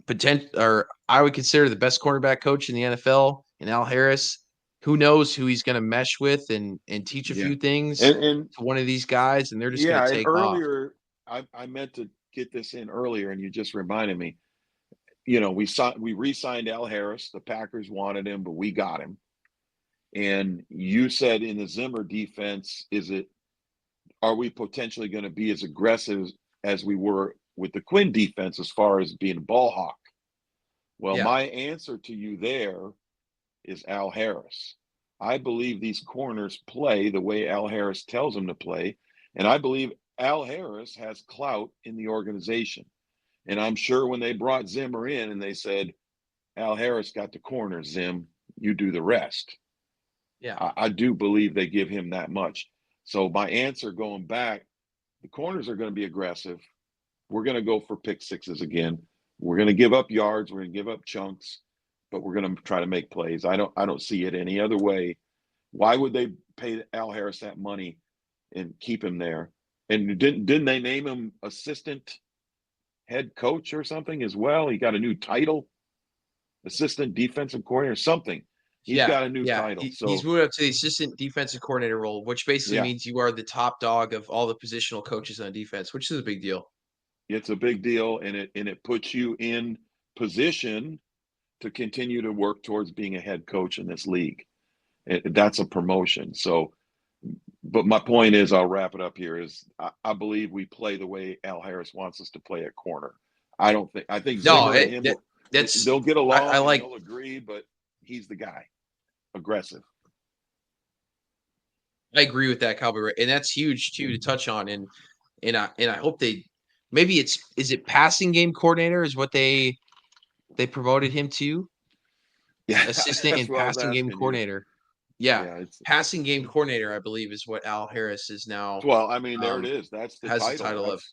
potential, or I would consider the best cornerback coach in the NFL, in Al Harris, who knows who he's going to mesh with and teach a few things to one of these guys, and they're just going to take earlier, off. I meant to get this in earlier, and you just reminded me. We re-signed Al Harris. The Packers wanted him, but we got him. And you said in the Zimmer defense, are we potentially going to be as aggressive as we were with the Quinn defense as far as being a ball hawk? Well, my answer to you there is Al Harris. I believe these corners play the way Al Harris tells them to play, And I believe Al Harris has clout in the organization. And I'm sure when they brought Zimmer in and they said, Al Harris got the corner, Zim, you do the rest. Yeah. I do believe they give him that much. So my answer going back, the corners are going to be aggressive. We're going to go for pick sixes again. We're going to give up yards. We're going to give up chunks, but we're going to try to make plays. I don't see it any other way. Why would they pay Al Harris that money and keep him there? And didn't they name him assistant head coach or something as well? He got a new title, assistant defensive coordinator, something. He's got a new title. He's moved up to the assistant defensive coordinator role, which basically means you are the top dog of all the positional coaches on defense, which is a big deal. It's a big deal, and it puts you in position to continue to work towards being a head coach in this league. That's a promotion. So, but my point is, I'll wrap it up here, is I believe we play the way Al Harris wants us to play at corner. I think Zimmer and him, they'll get along. I like, they'll agree, but he's the guy. Aggressive. I agree with that, Cowboy, and that's huge too to touch on. And I hope they maybe is it passing game coordinator is what they promoted him to? Yeah, assistant and passing game coordinator. Yeah, passing game coordinator, I believe, is what Al Harris is now. Well, I mean, there it is. That's the has title. The title of.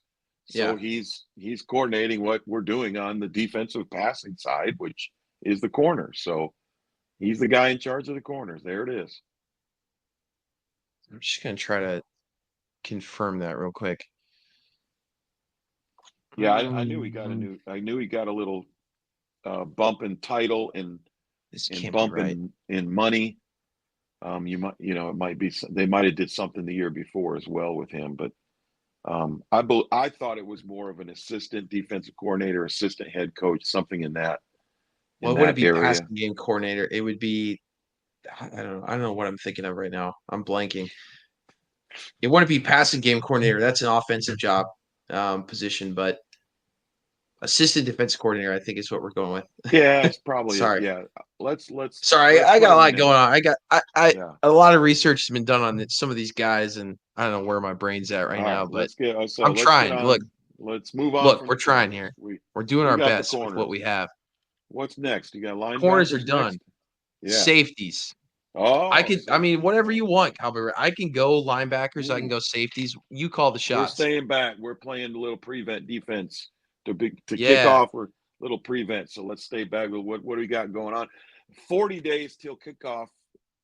So he's coordinating what we're doing on the defensive passing side, which is the corner. So he's the guy in charge of the corners. There it is. I'm just gonna try to confirm that real quick. Yeah, I knew he got a new. I knew he got a little bump in title and bump in money. It might be they might have did something the year before as well with him, but I thought it was more of an assistant defensive coordinator, assistant head coach, something in that. Well, it wouldn't be passing game coordinator. It would be, I don't know what I'm thinking of right now. I'm blanking. It wouldn't be passing game coordinator. That's an offensive job position, but assistant defensive coordinator, I think, is what we're going with. Yeah, it's probably sorry. Yeah, let's. Sorry, I got a lot going on. A lot of research has been done on some of these guys, and I don't know where my brain's at right now. But I'm trying. Look, let's move on. Look, we're trying here. We're doing our best with what we have. What's next? You got linebackers. Corners are done. Yeah. Safeties. Oh, I mean, whatever you want, Cowboy. I can go linebackers. I can go safeties. You call the shots. We're staying back. We're playing a little prevent defense to kick off. We're little prevent. So let's stay back with what do we got going on? 40 days till kickoff,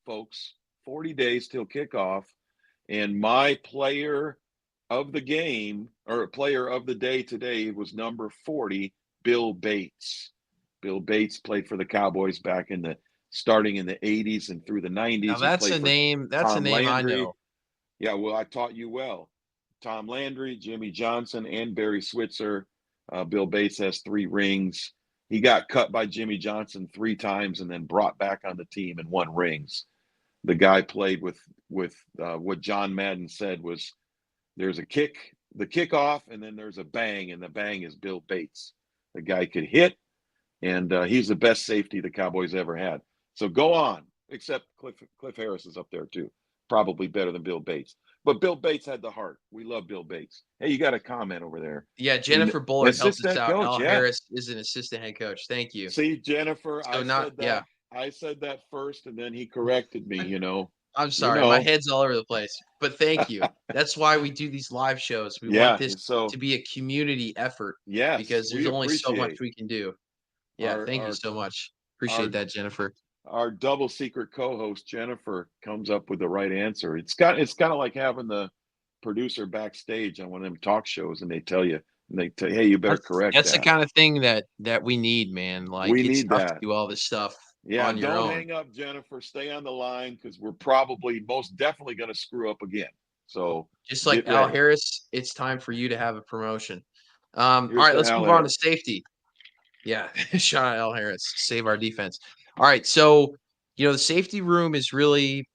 folks. 40 days till kickoff. And my player of the game or player of the day today was number 40, Bill Bates. Bill Bates played for the Cowboys back starting in the 80s and through the 90s. Now that's a name. That's a name Landry. I know. Yeah, well, I taught you well. Tom Landry, Jimmy Johnson, and Barry Switzer. Bill Bates has 3 rings. He got cut by Jimmy Johnson 3 times and then brought back on the team and won rings. The guy played with what John Madden said was there's a kick, the kickoff, and then there's a bang, and the bang is Bill Bates. The guy could hit, and he's the best safety the Cowboys ever had. So go on, except Cliff Harris is up there too. Probably better than Bill Bates. But Bill Bates had the heart. We love Bill Bates. Hey, you got a comment over there. Yeah, Jennifer Bullard helped us out. Coach, Al Harris is an assistant head coach. Thank you. See, Jennifer, I said that first, and then he corrected me, I'm sorry. My head's all over the place. But thank you. That's why we do these live shows. We want this to be a community effort. Yes, because there's only so much we can do. Yeah, thank you so much. Appreciate that, Jennifer. Our double secret co-host Jennifer comes up with the right answer. It's kind of like having the producer backstage on one of them talk shows, and they tell you, hey, you better correct. That's the kind of thing that we need, man. Like we it's need tough that to do all this stuff. Yeah, on your own. Don't hang up, Jennifer. Stay on the line because we're probably most definitely going to screw up again. So just like Al Harris, it's time for you to have a promotion. All right, let's move on to safety. Yeah, shout out Al Harris, save our defense. All right, so the safety room is really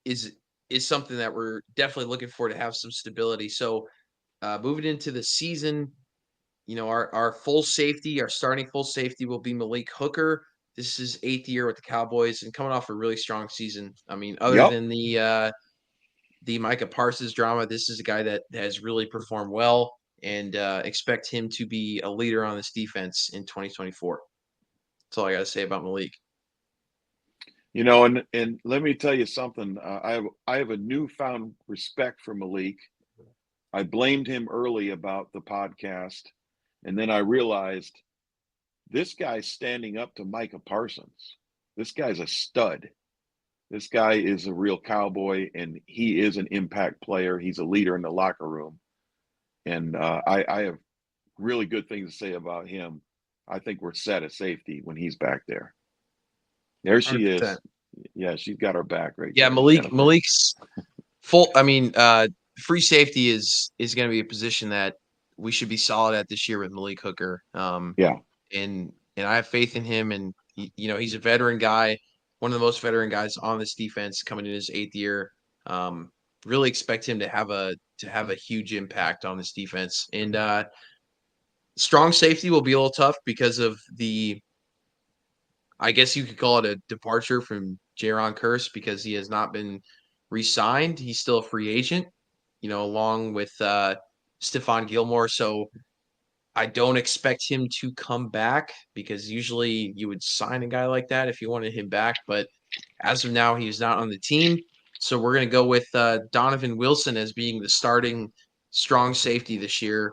is something that we're definitely looking for to have some stability. So moving into the season, our full safety, our starting full safety will be Malik Hooker. This is his 8th year with the Cowboys and coming off a really strong season. I mean, other than the the Micah Parsons drama. This is a guy that has really performed well, and expect him to be a leader on this defense in 2024. That's all I got to say about Malik. You know, and let me tell you something. I have a newfound respect for Malik. I blamed him early about the podcast, and then I realized this guy's standing up to Micah Parsons. This guy's a stud. This guy is a real Cowboy, and he is an impact player. He's a leader in the locker room, and I have really good things to say about him. I think we're set at safety when he's back there. There she 100%. is. Yeah, she's got her back right Yeah, there. Malik's full. I mean, free safety is going to be a position that we should be solid at this year with Malik Hooker. Yeah. And I have faith in him. And he's a veteran guy, one of the most veteran guys on this defense coming in his 8th year. Really expect him to have a huge impact on this defense. And strong safety will be a little tough because of I guess you could call it a departure from Jaron Curse because he has not been re-signed. He's still a free agent, along with Stephon Gilmore. So I don't expect him to come back because usually you would sign a guy like that if you wanted him back. But as of now, he's not on the team. So we're going to go with Donovan Wilson as being the starting strong safety this year.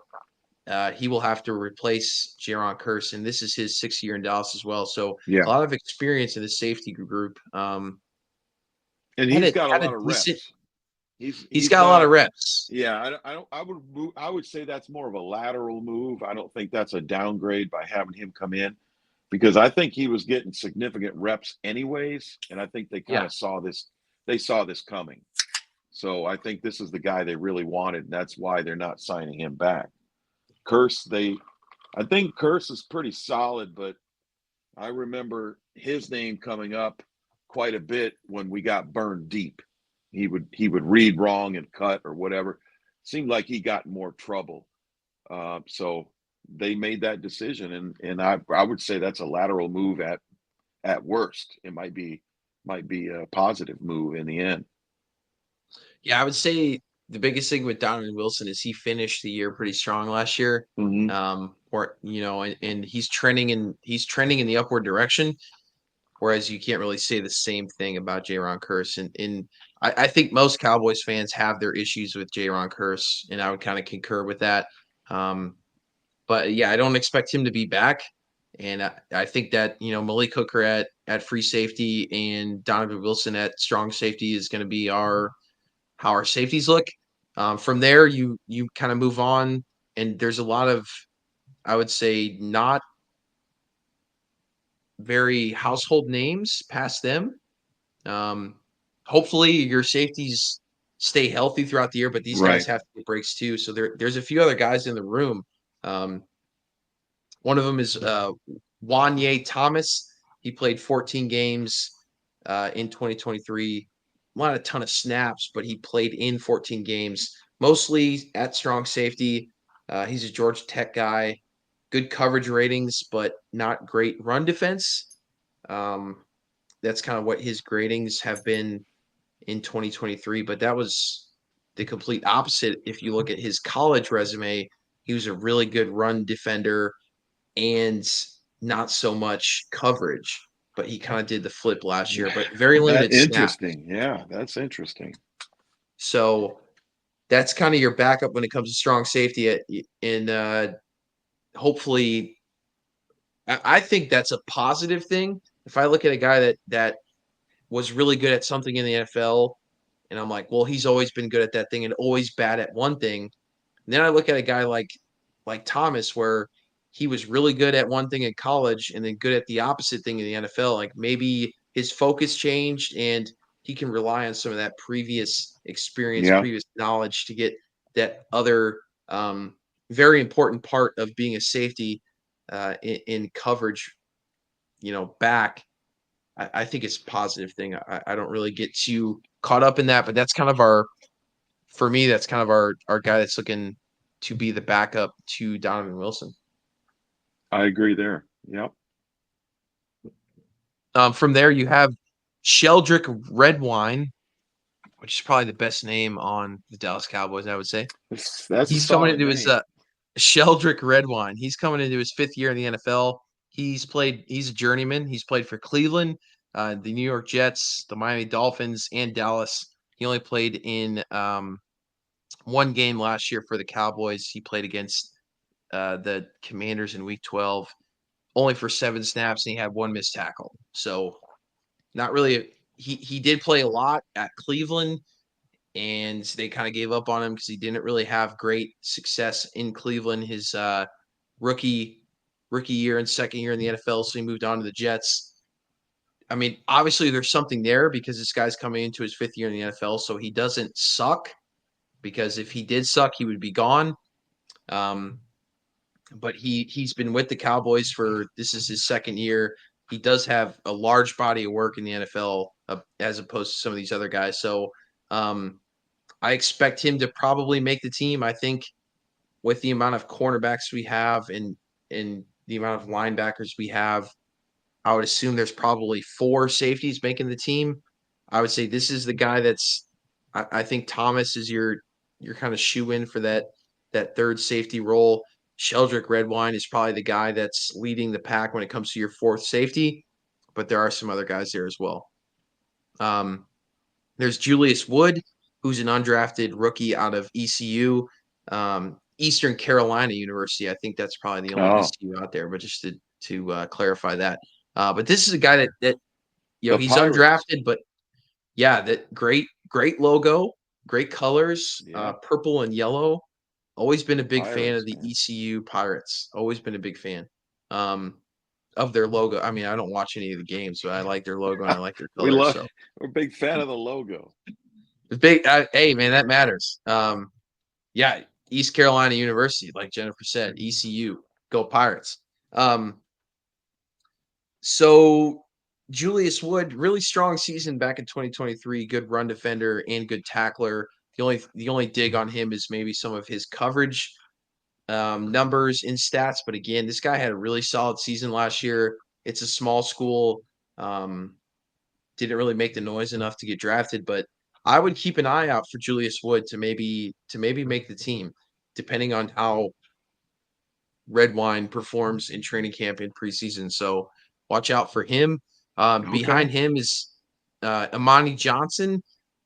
He will have to replace Jaron Curse, and this is his 6th year in Dallas as well. So Yeah. a lot of experience in the safety group. And he's got a lot of reps. He's got a lot of reps. Yeah, I would say that's more of a lateral move. I don't think that's a downgrade by having him come in, because I think he was getting significant reps anyways, and I think they kind of saw this. They saw this coming. So I think this is the guy they really wanted, and that's why they're not signing him back. Curse, I think Curse is pretty solid, but I remember his name coming up quite a bit when we got burned deep. He would read wrong and cut or whatever. Seemed like he got in more trouble. So they made that decision, and I would say that's a lateral move at worst. It might be a positive move in the end. Yeah, I would say the biggest thing with Donovan Wilson is he finished the year pretty strong last year. Mm-hmm. And he's trending in the upward direction. Whereas you can't really say the same thing about Jaron Curse. And I think most Cowboys fans have their issues with Jaron Curse, and I would kind of concur with that. But yeah, I don't expect him to be back. And I think that, Malik Hooker at free safety and Donovan Wilson at strong safety is going to be how our safeties look. From there, you kind of move on, and there's a lot of, I would say, not very household names past them. Hopefully your safeties stay healthy throughout the year, but these guys have to get breaks too. So there's a few other guys in the room. One of them is Wanye Thomas. He played 14 games in 2023. Not a ton of snaps, but he played in 14 games, mostly at strong safety. He's a Georgia Tech guy. Good coverage ratings, but not great run defense. That's kind of what his gradings have been in 2023, but that was the complete opposite. If you look at his college resume, he was a really good run defender and not so much coverage, but he kind of did the flip last year, but very limited snaps. Interesting. Yeah, that's interesting. So that's kind of your backup when it comes to strong safety. And hopefully, I think that's a positive thing. If I look at a guy that was really good at something in the NFL, and I'm like, well, he's always been good at that thing and always bad at one thing. And then I look at a guy like Thomas, where he was really good at one thing in college and then good at the opposite thing in the NFL. Like maybe his focus changed and he can rely on some of that previous experience, previous knowledge to get that other very important part of being a safety in coverage, back. I think it's a positive thing. I don't really get too caught up in that, but that's kind of our guy that's looking to be the backup to Donovan Wilson. I agree there. Yep. From there, you have Sheldrick Redwine. which is probably the best name on the Dallas Cowboys, I would say. That's a He's coming solid into his name. Sheldrick Redwine. He's coming into his 5th year in the NFL. He's a journeyman. He's played for Cleveland, the New York Jets, the Miami Dolphins, and Dallas. He only played in one game last year for the Cowboys. He played against the Commanders in Week 12, only for 7 snaps, and he had 1 missed tackle. So not really. He did play a lot at Cleveland, and they kind of gave up on him because he didn't really have great success in Cleveland his rookie year and second year in the NFL. So he moved on to the Jets. I mean, obviously there's something there because this guy's coming into his 5th year in the NFL, so he doesn't suck. Because if he did suck, he would be gone. But he's been with the Cowboys for this is his 2nd year. He does have a large body of work in the NFL as opposed to some of these other guys. So I expect him to probably make the team. I think with the amount of cornerbacks we have and the amount of linebackers we have, I would assume there's probably 4 safeties making the team. I would say this is the guy that's I think Thomas is your kind of shoe in for that 3rd safety role. Sheldrick Redwine is probably the guy that's leading the pack when it comes to your 4th safety, but there are some other guys there as well. There's Julius Wood, who's an undrafted rookie out of ECU, Eastern Carolina University. I think that's probably the only ECU out there, but just to clarify that. But this is a guy that he's Pirates. undrafted, but yeah, that great logo, great colors, purple and yellow. Always been a big fan of the ECU Pirates. Always been a big fan of their logo. I mean, I don't watch any of the games, but I like their logo and I like their colors. We're a big fan of the logo. Hey, man, that matters. Yeah, East Carolina University, like Jennifer said, ECU, go Pirates. So Julius Wood, really strong season back in 2023, good run defender and good tackler. The only dig on him is maybe some of his coverage numbers in stats. But again, this guy had a really solid season last year. It's a small school. Didn't really make the noise enough to get drafted, but I would keep an eye out for Julius Wood to maybe make the team, depending on how Redwine performs in training camp in preseason. So watch out for him. Behind him is Amani Johnson,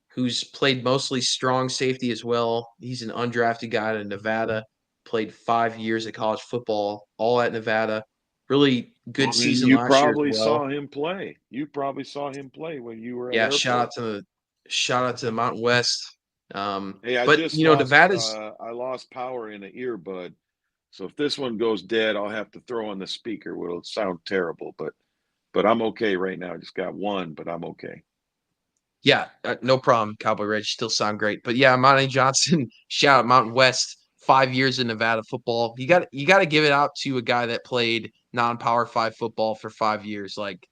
who's played mostly strong safety as well. He's an undrafted guy out of Nevada, played 5 years of college football, all at Nevada. Really good season last year as well. You saw him play. You probably saw him play when you were at airport. Shout out to the Mountain West. Hey, Nevada's. I lost power in an earbud, so if this one goes dead, I'll have to throw on the speaker. It'll sound terrible, but I'm okay right now. I just got one, but I'm okay. Yeah, no problem. Cowboy Red still sound great, but yeah, Monty Johnson. Shout out Mountain West. 5 years in Nevada football. You got to give it out to a guy that played non-Power 5 football for 5 years. Like,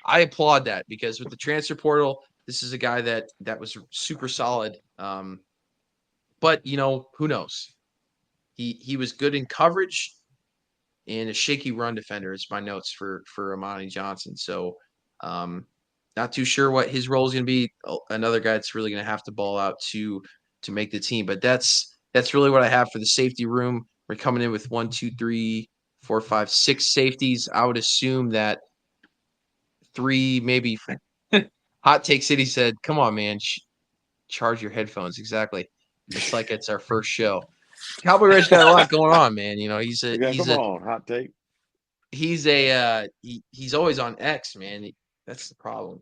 I applaud that because with the transfer portal, this is a guy that was super solid. But who knows? He was good in coverage and a shaky run defender is my notes for Amani Johnson. So not too sure what his role is going to be. Another guy that's really going to have to ball out to make the team. But that's really what I have for the safety room. We're coming in with 1, 2, 3, 4, 5, 6 safeties. I would assume that 3, maybe. Hot Take City said, "Come on, man, charge your headphones." Exactly. It's like it's our first show. Cowboy Red's got a lot going on, man. Come on, Hot Take. He's he's always on X, man. That's the problem.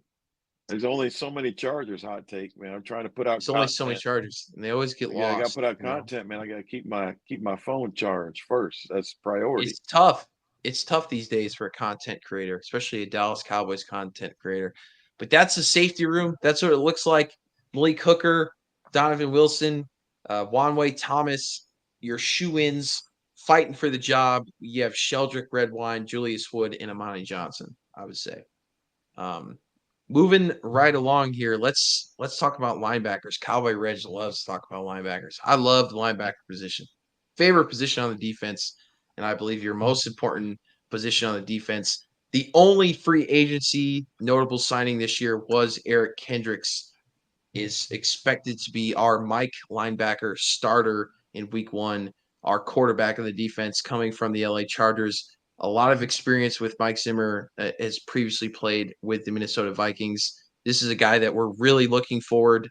There's only so many Chargers, Hot Take, man. I'm trying to put out. There's only so many Chargers, and they always get lost. I got to put out content, man. I got to keep my phone charged first. That's priority. It's tough. It's tough these days for a content creator, especially a Dallas Cowboys content creator. But that's the safety room. That's what it looks like. Malik Hooker, Donovan Wilson, Wanway Thomas, your shoe-ins fighting for the job. You have Sheldrick Redwine, Julius Wood, and Amani Johnson, I would say. Moving right along here, let's talk about linebackers. Cowboy Reg loves to talk about linebackers. I love the linebacker position. Favorite position on the defense, and I believe your most important position on the defense. The only free agency notable signing this year was Eric Kendricks, is expected to be our Mike linebacker starter in week 1, our quarterback of the defense coming from the LA Chargers. A lot of experience with Mike Zimmer, has previously played with the Minnesota Vikings. This is a guy that we're really looking forward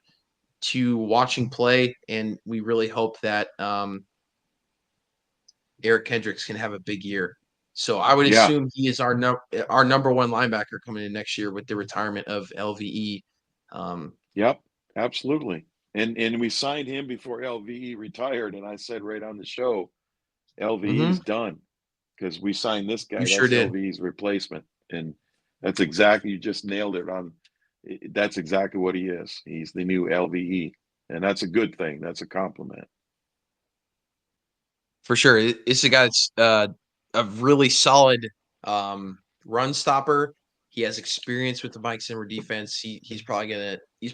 to watching play, and we really hope that Eric Kendricks can have a big year. So I would Yeah. assume he is our number one linebacker coming in next year with the retirement of LVE. Yep, absolutely. And we signed him before LVE retired, and I said right on the show, LVE's done because we signed this guy. You sure That's did. LVE's replacement, and that's exactly, you just nailed it on. That's exactly what he is. He's the new LVE, and that's a good thing. That's a compliment. For sure. It's a guy that's a really solid run stopper. He has experience with the Mike Zimmer defense. He's probably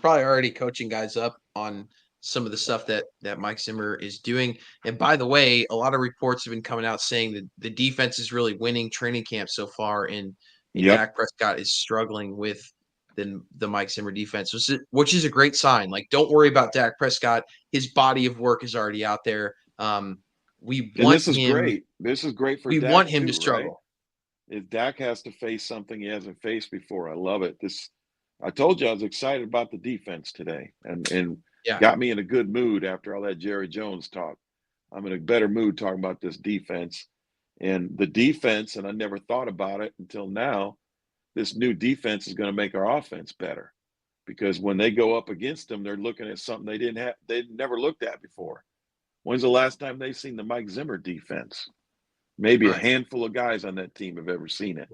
already coaching guys up on some of the stuff that Mike Zimmer is doing. And by the way, a lot of reports have been coming out saying that the defense is really winning training camp so far, and Yep. Dak Prescott is struggling with the Mike Zimmer defense, which is a great sign. Like, don't worry about Dak Prescott. His body of work is already out there. We And want this is him. great. This is great for We Dak want him too, to right? struggle. If Dak has to face something he hasn't faced before, I love it. I told you I was excited about the defense today, and Yeah. got me in a good mood after all that Jerry Jones talk. I'm in a better mood talking about this defense and the defense, and I never thought about it until now. This new defense is going to make our offense better because when they go up against them, they're looking at something they'd never looked at before. When's the last time they've seen the Mike Zimmer defense? Maybe a Right. handful of guys on that team have ever seen it.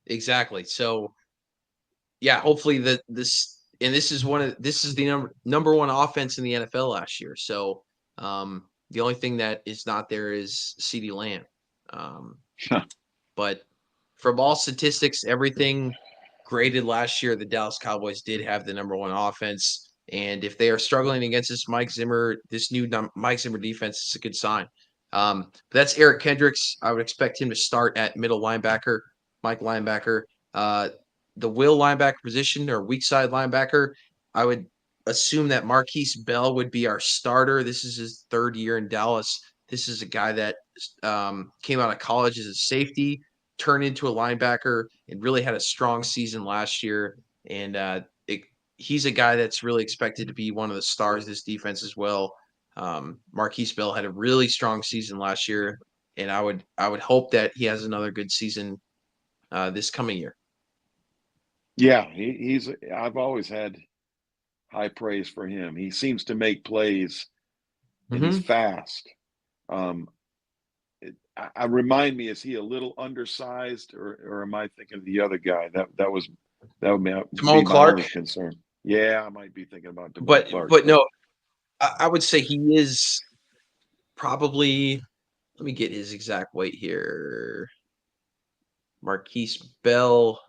Exactly. So, yeah, hopefully this is the number one offense in the NFL last year. So, the only thing that is not there is CeeDee Lamb. But from all statistics, everything graded last year, the Dallas Cowboys did have the number one offense. And if they are struggling against this new Mike Zimmer defense, it's a good sign. But that's Eric Kendricks. I would expect him to start at middle linebacker, Mike linebacker. The will linebacker position or weak side linebacker, I would assume that Marquise Bell would be our starter. This is his 3rd year in Dallas. This is a guy that came out of college as a safety, turned into a linebacker, and really had a strong season last year. And he's a guy that's really expected to be one of the stars of this defense as well. Marquise Bell had a really strong season last year, and I would hope that he has another good season this coming year. Yeah, I've always had high praise for him. He seems to make plays, and he's fast. I remind me, is he a little undersized, or am I thinking of the other guy? That would be my Clark? only concern. Yeah, I might be thinking about Damone Clark. But no, I would say he is probably. Let me get his exact weight here. Marquise Bell,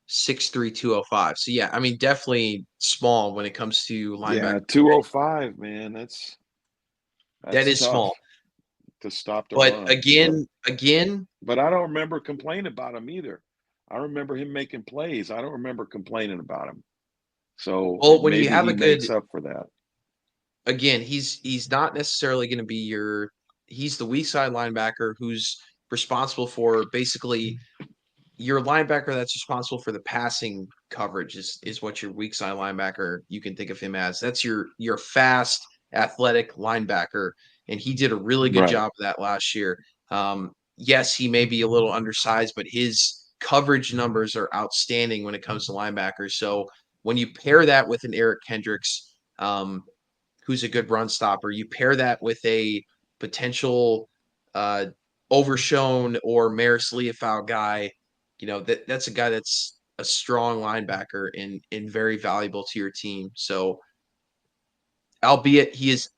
6'3", 205. So yeah, I mean, definitely small when it comes to linebacker. Yeah, 205, man. That's that is tough small to stop the but run. Again, but I don't remember complaining about him either. I remember him making plays. I don't remember complaining about him. So when maybe you have he a makes good, up for that. Again, he's not necessarily going to be he's the weak side linebacker who's responsible for basically your linebacker that's responsible for the passing coverage is what your weak side linebacker, you can think of him as. That's your fast, athletic linebacker, and he did a really good job of that last year. Yes, he may be a little undersized, but his coverage numbers are outstanding when it comes to linebackers. So when you pair that with an Eric Kendricks, who's a good run stopper, you pair that with a potential Overshown or Maris Leofau guy, that's a guy that's a strong linebacker and very valuable to your team. So, albeit he is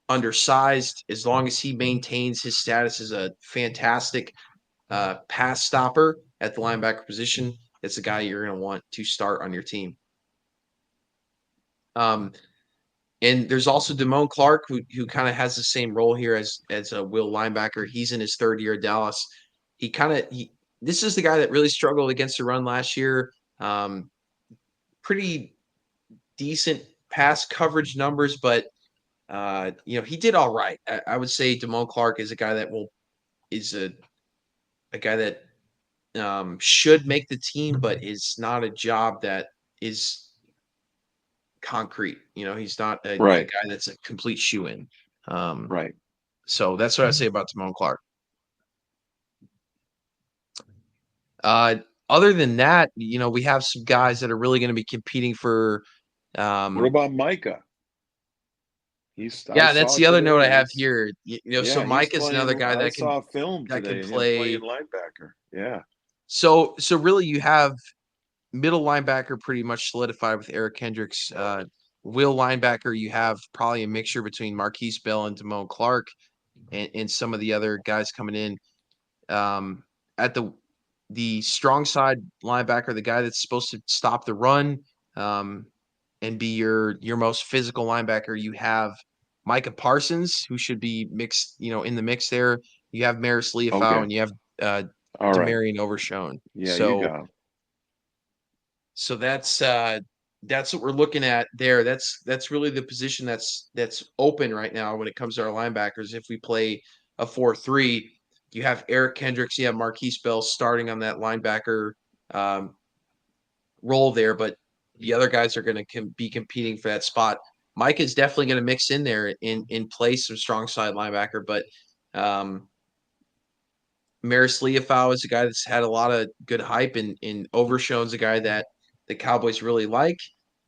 undersized, as long as he maintains his status as a fantastic pass stopper at the linebacker position, it's a guy you're going to want to start on your team. And there's also Damone Clark, who kind of has the same role here as a will linebacker. He's in his 3rd year at Dallas. This is the guy that really struggled against the run last year. pretty decent pass coverage numbers, but he did all right. I would say Damone Clark is a guy that is a guy that should make the team, but is not a job that is concrete. He's not a Right. guy that's a complete shoe-in. Right. So that's what I say about Damone Clark. Other than that, we have some guys that are really going to be competing for. What about Micah? That's the other note I have here. So Mike is another guy I that can saw film that today. can play Him playing linebacker. Yeah. So really, you have middle linebacker pretty much solidified with Eric Kendricks. Will linebacker, you have probably a mixture between Marquise Bell and Damone Clark, and some of the other guys coming in. At the strong side linebacker, the guy that's supposed to stop the run, and be your most physical linebacker, you have Micah Parsons, who should be mixed, in the mix there. You have Maris Leafau, and you have All right. Demarion Overshone. Yeah, you got him. So that's what we're looking at there. That's really the position that's open right now when it comes to our linebackers. If we play a 4-3, you have Eric Kendricks, you have Marquise Bell starting on that linebacker role there, but the other guys are going to be competing for that spot. Mike is definitely going to mix in there in place some strong side linebacker, but Maris Leafau is a guy that's had a lot of good hype, and Overshone's a guy that the Cowboys really like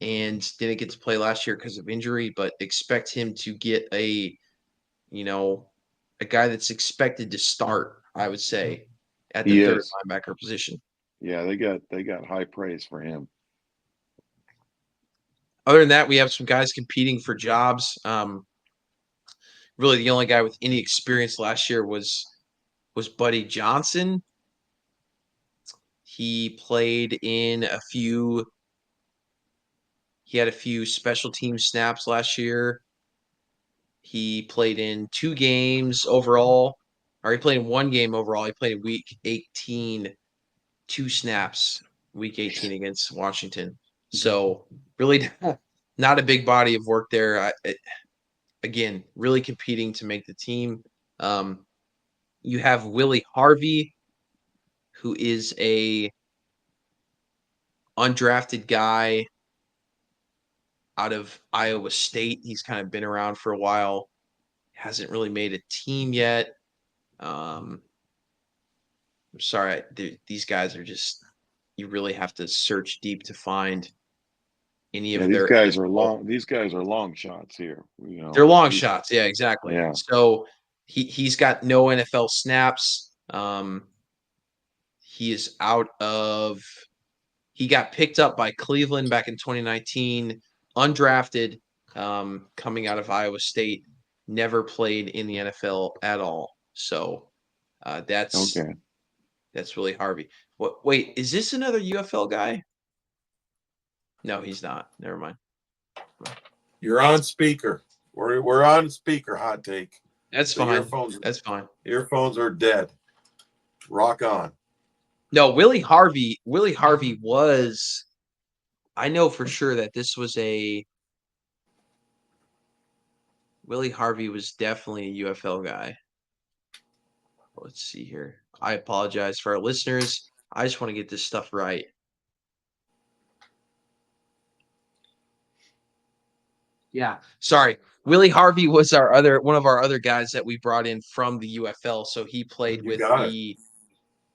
and didn't get to play last year because of injury, but expect him to get a guy that's expected to start, I would say, at the third linebacker position. Yeah, they got high praise for him. Other than that, we have some guys competing for jobs. Really, the only guy with any experience last year was Buddy Johnson. He played in he had a few special team snaps last year. He played in 2 games overall, or he played in 1 game overall. He played in week 18, 2 snaps, week 18 against Washington. So really not a big body of work there. Again, really competing to make the team. You have Willie Harvey, who is a undrafted guy out of Iowa State. He's kind of been around for a while. Hasn't really made a team yet. I'm sorry. These guys are just, you really have to search deep to find any of their. These guys are long shots here. They're long shots. Yeah, exactly. Yeah. So he's got no NFL snaps. He is he got picked up by Cleveland back in 2019, undrafted, coming out of Iowa State, never played in the NFL at all. So that's Willie Harvey. Wait, is this another UFL guy? No, he's not. Never mind. You're on speaker. We're on speaker. Hot take. That's fine. That's fine. Earphones are dead. Rock on. No, Willie Harvey was. I know for sure that this was Willie Harvey was definitely a UFL guy. Let's see here. I apologize for our listeners. I just want to get this stuff right. Yeah, sorry. Willie Harvey was one of our other guys that we brought in from the UFL. So he played with the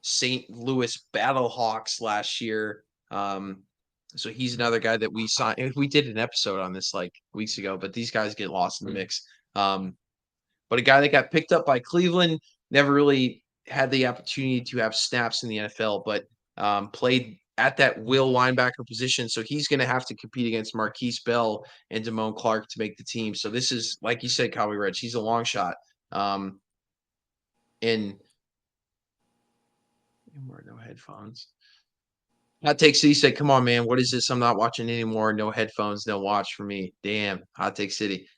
St. Louis Battlehawks last year. So he's another guy that we signed. We did an episode on this like weeks ago, but these guys get lost in the mix. But a guy that got picked up by Cleveland, never really had the opportunity to have snaps in the NFL, but played at that will linebacker position. So he's going to have to compete against Marquise Bell and Damone Clark to make the team. So this is, like you said, Cowboy Reg, he's a long shot. And no headphones. Hot Take City said, come on, man. What is this? I'm not watching anymore. No headphones, no watch for me. Damn. Hot Take City.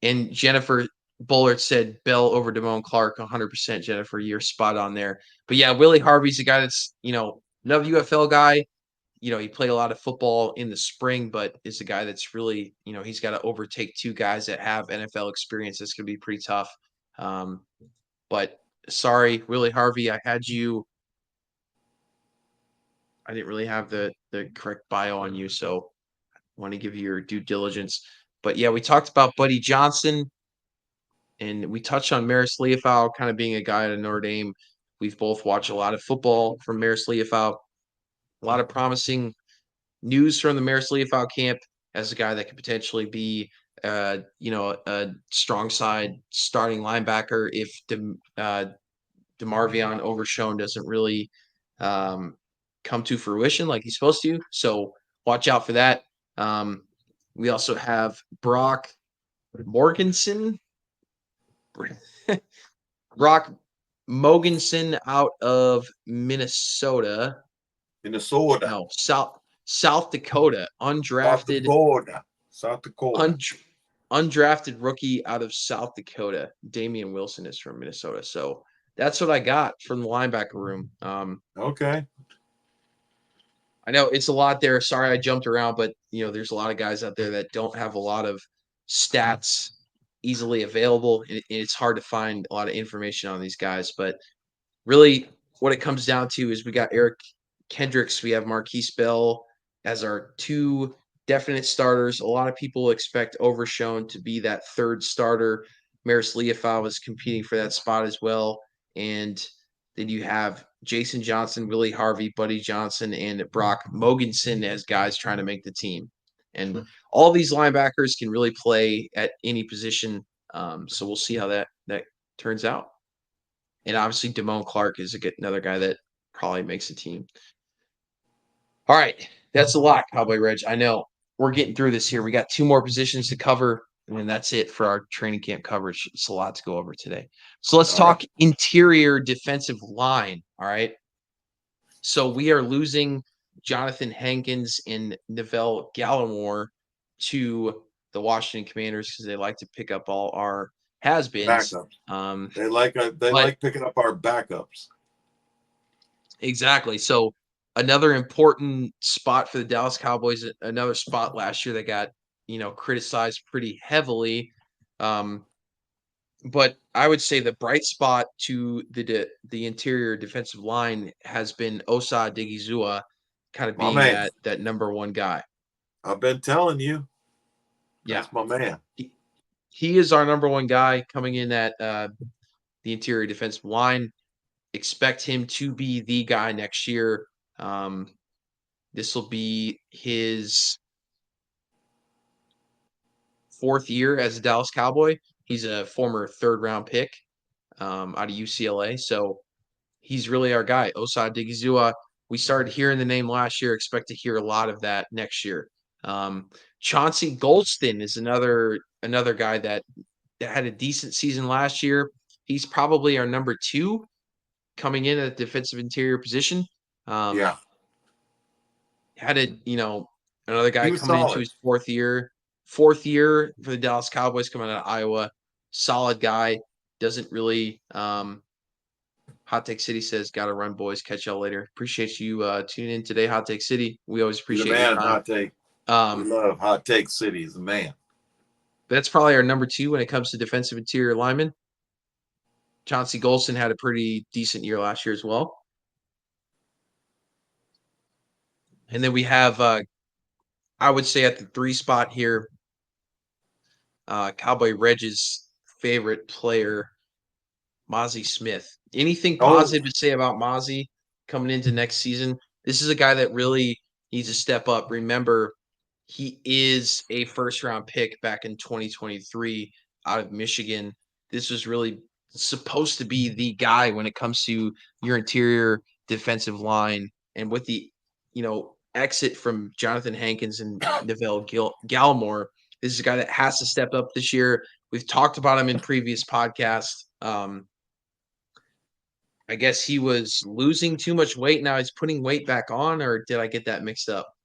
And Jennifer Bullard said Bell over Damone Clark. 100%, Jennifer. You're spot on there. But yeah, Willie Harvey's a guy that's, another UFL guy. he played a lot of football in the spring, but is a guy that's really, he's got to overtake two guys that have NFL experience. That's going to be pretty tough. But sorry, Willie Harvey, I didn't really have the correct bio on you, so I want to give you your due diligence. But yeah, we talked about Buddy Johnson, and we touched on Maris Leofau kind of being a guy at Notre Dame. We've both watched a lot of football from Maris Leofau. A lot of promising news from the Maris Leofau camp as a guy that could potentially be, a strong side starting linebacker if DeMarvion Overshone doesn't really come to fruition like he's supposed to. So watch out for that. We also have Brock Morganson. Brock Mogensen out of Minnesota. No, South Dakota. Undrafted. South Dakota. Undrafted rookie out of South Dakota. Damian Wilson is from Minnesota. So that's what I got from the linebacker room. Okay. I know it's a lot there. Sorry I jumped around, but there's a lot of guys out there that don't have a lot of stats easily available. It's hard to find a lot of information on these guys, but really what it comes down to is we got Eric Kendricks, we have Marquise Bell as our two definite starters. A lot of people expect Overshone to be that third starter. Maris Leofau is competing for that spot as well. And then you have Jason Johnson, Willie Harvey, Buddy Johnson, and Brock Mogensen as guys trying to make the team. And all these linebackers can really play at any position. So we'll see how that turns out. And obviously, Damone Clark is another guy that probably makes a team. All right. That's a lot, Cowboy Reg. I know. We're getting through this here. We got two more positions to cover, and then that's it for our training camp coverage. It's a lot to go over today. So let's talk interior defensive line. All right. So we are losing Jonathan Hankins and Neville Gallimore to the Washington Commanders because they like to pick up all our has-beens. Backups. They like picking up our backups. Exactly. So another important spot for the Dallas Cowboys, another spot last year that got, criticized pretty heavily. But I would say the bright spot to the interior defensive line has been Osa Odighizuwa kind of being that number one guy. I've been telling you. Yeah. That's my man. He is our number one guy coming in at the interior defensive line. Expect him to be the guy next year. This will be his fourth year as a Dallas Cowboy. He's a former third-round pick out of UCLA. So he's really our guy. Osa Odighizuwa, we started hearing the name last year. Expect to hear a lot of that next year. Chauncey Golston is another guy that had a decent season last year. He's probably our number two coming in at the defensive interior position. Yeah. Had another guy coming into his fourth year for the Dallas Cowboys coming out of Iowa. Solid guy. Doesn't really Hot Take City says, "Gotta run, boys. Catch y'all later." Appreciate you tuning in today, Hot Take City. We always appreciate your time. Hot Take. We love Hot Take City. He's the man. That's probably our number two when it comes to defensive interior linemen. Chauncey Golston had a pretty decent year last year as well. And then we have, I would say at the 3 spot here, Cowboy Reg's favorite player, Mozzie Smith. Anything positive to say about Mozzie coming into next season? This is a guy that really needs to step up. Remember, he is a first-round pick back in 2023 out of Michigan. This was really supposed to be the guy when it comes to your interior defensive line. And with the, exit from Jonathan Hankins and Neville Gallimore, this is a guy that has to step up this year. We've talked about him in previous podcasts. I guess he was losing too much weight. Now he's putting weight back on, or did I get that mixed up?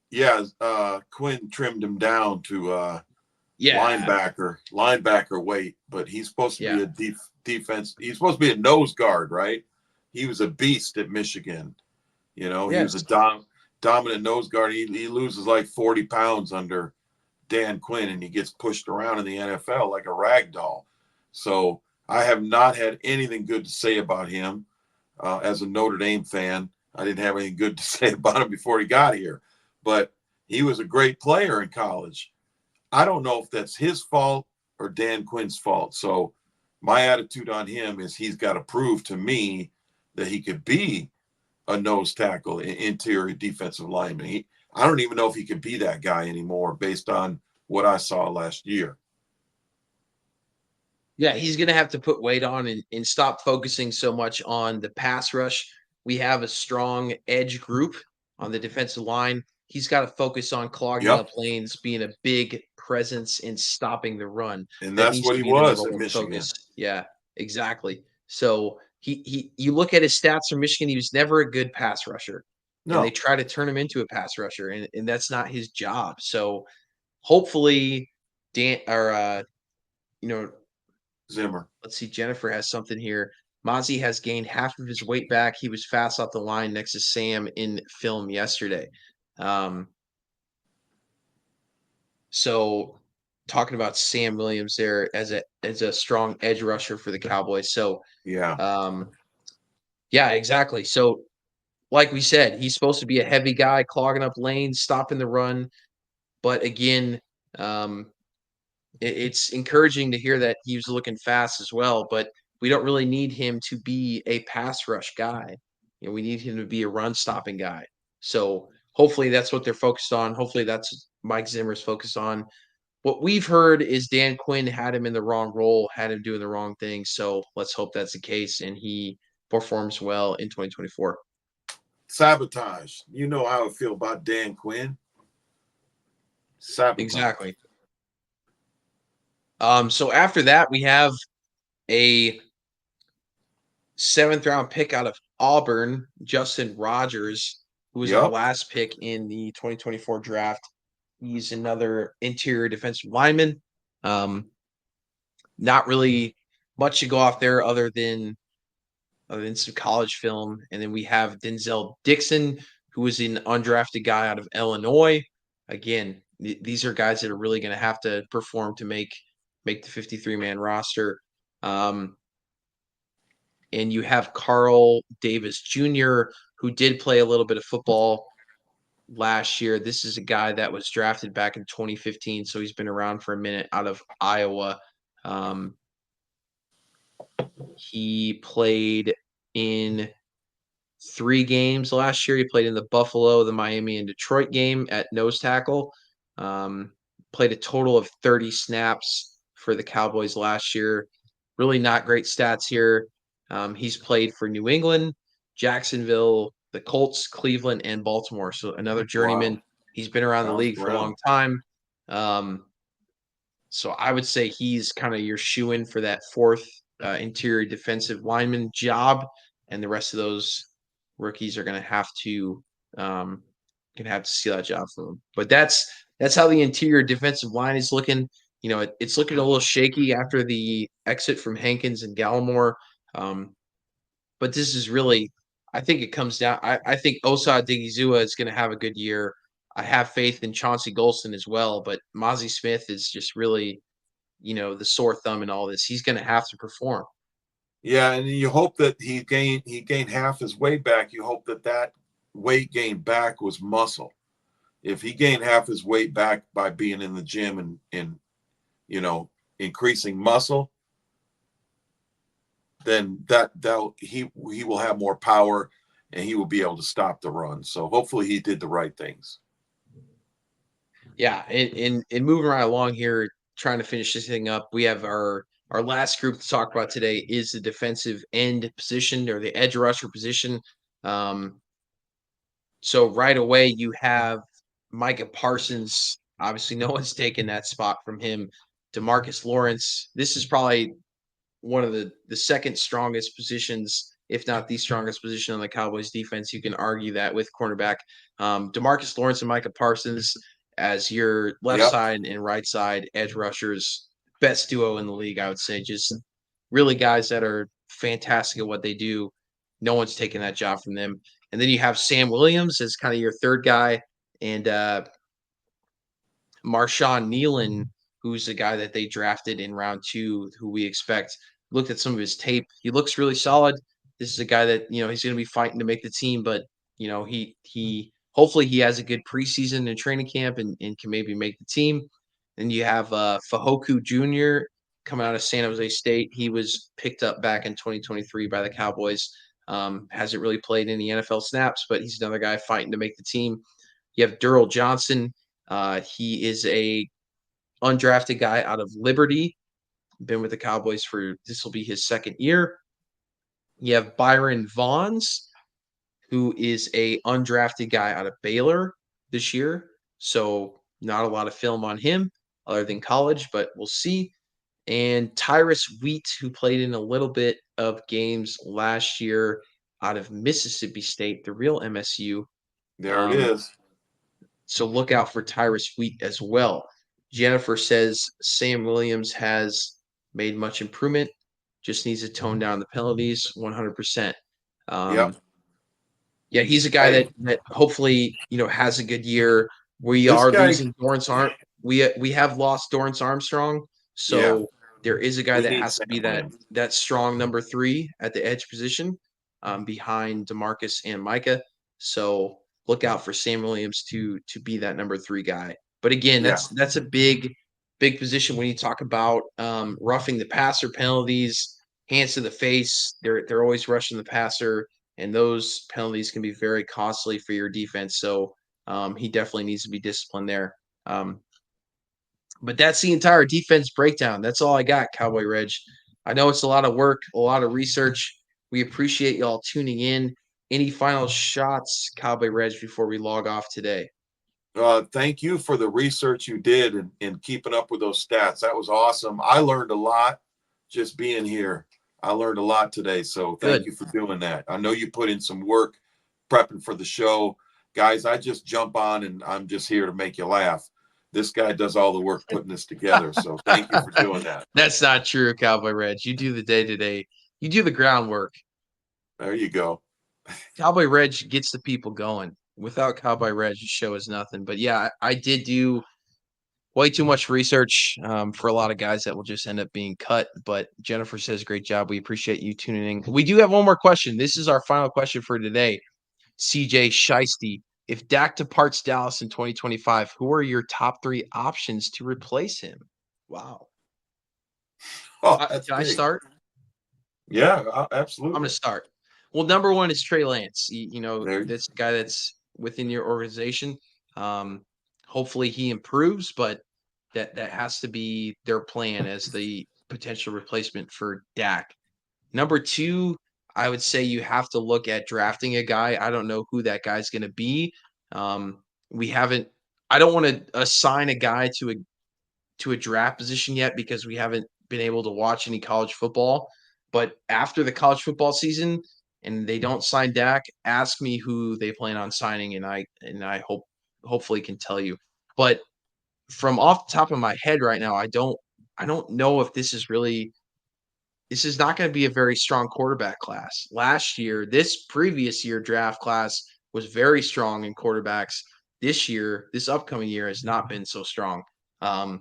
Yeah, Quinn trimmed him down to linebacker weight, but he's supposed to be a defense. He's supposed to be a nose guard, right? He was a beast at Michigan. You know, he was Yes. a dominant nose guard. He loses like 40 pounds under Dan Quinn, and he gets pushed around in the NFL like a rag doll. So I have not had anything good to say about him as a Notre Dame fan. I didn't have anything good to say about him before he got here, but he was a great player in college. I don't know if that's his fault or Dan Quinn's fault. So my attitude on him is he's got to prove to me that he could be a nose tackle, interior defensive lineman. I don't even know if he could be that guy anymore based on what I saw last year. Yeah, he's going to have to put weight on and stop focusing so much on the pass rush. We have a strong edge group on the defensive line. He's got to focus on clogging up lanes, being a big presence in stopping the run. And That that's needs what to he be the was number at one Michigan. focus. Yeah, exactly. So you look at his stats for Michigan, he was never a good pass rusher. No. And they try to turn him into a pass rusher, and that's not his job. So hopefully Zimmer. Let's see. Jennifer has something here. Mozzie has gained half of his weight back. He was fast off the line next to Sam in film yesterday. So talking about Sam Williams there as a strong edge rusher for the Cowboys. So yeah, exactly. So like we said, he's supposed to be a heavy guy, clogging up lanes, stopping the run. But again, it's encouraging to hear that he was looking fast as well, but we don't really need him to be a pass rush guy. We need him to be a run stopping guy. So hopefully that's what they're focused on. Hopefully that's Mike Zimmer's focused on. What we've heard is Dan Quinn had him in the wrong role, had him doing the wrong thing. So let's hope that's the case and he performs well in 2024. Sabotage. You know how I feel about Dan Quinn. Sabotage. Exactly. So after that, we have a 7th round pick out of Auburn, Justin Rogers, who was our last pick in the 2024 draft. He's another interior defensive lineman. Not really much to go off there other than some college film. And then we have Denzel Dixon, who is an undrafted guy out of Illinois. Again, these are guys that are really going to have to perform to make the 53-man roster. And you have Carl Davis Jr., who did play a little bit of football last year. This is a guy that was drafted back in 2015, so he's been around for a minute out of Iowa. He played in 3 games last year. He played in the Buffalo, the Miami, and Detroit game at nose tackle. Played a total of 30 snaps for the Cowboys last year. Really not great stats here. He's played for New England, Jacksonville, the Colts, Cleveland, and Baltimore. So another journeyman. Wow. He's been around the league for a long time. So I would say he's kind of your shoe-in for that 4th interior defensive lineman job, and the rest of those rookies are going to have to see that job for them. But that's how the interior defensive line is looking. It's looking a little shaky after the exit from Hankins and Gallimore. But this is really, I think it comes down. I think Osa Odighizuwa is going to have a good year. I have faith in Chauncey Golston as well, but Mozzie Smith is just really, the sore thumb in all this. He's going to have to perform. Yeah, and you hope that he gained half his weight back. You hope that weight gain back was muscle. If he gained half his weight back by being in the gym and increasing muscle, then he will have more power and he will be able to stop the run. So hopefully he did the right things. Yeah, and moving right along here, trying to finish this thing up, we have our last group to talk about today is the defensive end position or the edge rusher position. So right away you have Micah Parsons. Obviously, no one's taken that spot from him. DeMarcus Lawrence. This is probably one of the second strongest positions, if not the strongest position on the Cowboys defense. You can argue that with cornerback. DeMarcus Lawrence and Micah Parsons as your left side and right side edge rushers, best duo in the league, I would say. Just really guys that are fantastic at what they do. No one's taking that job from them. And then you have Sam Williams as kind of your third guy, and Marshawn Nealon, who's the guy that they drafted in round 2, who we expect. Looked at some of his tape. He looks really solid. This is a guy that, he's going to be fighting to make the team, but he hopefully he has a good preseason and training camp and can maybe make the team. And you have Fahoku Jr. coming out of San Jose State. He was picked up back in 2023 by the Cowboys. Hasn't really played any NFL snaps, but he's another guy fighting to make the team. You have Durrell Johnson. He is a undrafted guy out of Liberty. Been with the Cowboys this will be his second year. You have Byron Vaughns, who is a undrafted guy out of Baylor this year. So not a lot of film on him other than college, but we'll see. And Tyrus Wheat, who played in a little bit of games last year out of Mississippi State, the real MSU. There it is. So look out for Tyrus Wheat as well. Jennifer says Sam Williams has made much improvement. Just needs to tone down the penalties 100%. Yep. Yeah, he's a guy that hopefully, has a good year. We are losing Dorrance Armstrong. We have lost Dorrance Armstrong. So there is a guy that has to be that strong number 3 at the edge position behind DeMarcus and Micah. So look out for Sam Williams to be that number 3 guy. But again, that's a big position when you talk about roughing the passer penalties, hands to the face. They're always rushing the passer, and those penalties can be very costly for your defense. So he definitely needs to be disciplined there. But that's the entire defense breakdown. That's all I got, Cowboy Reg. I know it's a lot of work, a lot of research. We appreciate y'all tuning in. Any final shots, Cowboy Reg, before we log off today? Thank you for the research you did and keeping up with those stats. That was awesome. I learned a lot just being here. I learned a lot today, so thank you for doing that. I know you put in some work prepping for the show. Guys, I just jump on, and I'm just here to make you laugh. This guy does all the work putting this together, so thank you for doing that. That's not true, Cowboy Reg. You do the day-to-day. You do the groundwork. There you go. Cowboy Reg gets the people going. Without Cowboy Reg, the show is nothing. But, yeah, I did do way too much research for a lot of guys that will just end up being cut. But Jennifer says, great job. We appreciate you tuning in. We do have one more question. This is our final question for today. CJ Shiesty. If Dak departs Dallas in 2025, who are your top 3 options to replace him? Wow. Can I start? Yeah, absolutely. I'm going to start. Well, number 1 is Trey Lance. This guy that's within your organization. Hopefully he improves, but that has to be their plan as the potential replacement for Dak. Number 2, I would say you have to look at drafting a guy. I don't know who that guy's going to be. I don't want to assign a guy to a draft position yet because we haven't been able to watch any college football. But after the college football season and they don't sign Dak, ask me who they plan on signing, and I hopefully can tell you. But from off the top of my head right now, I don't know if this is not going to be a very strong quarterback class. This previous year draft class was very strong in quarterbacks. This upcoming year has not been so strong.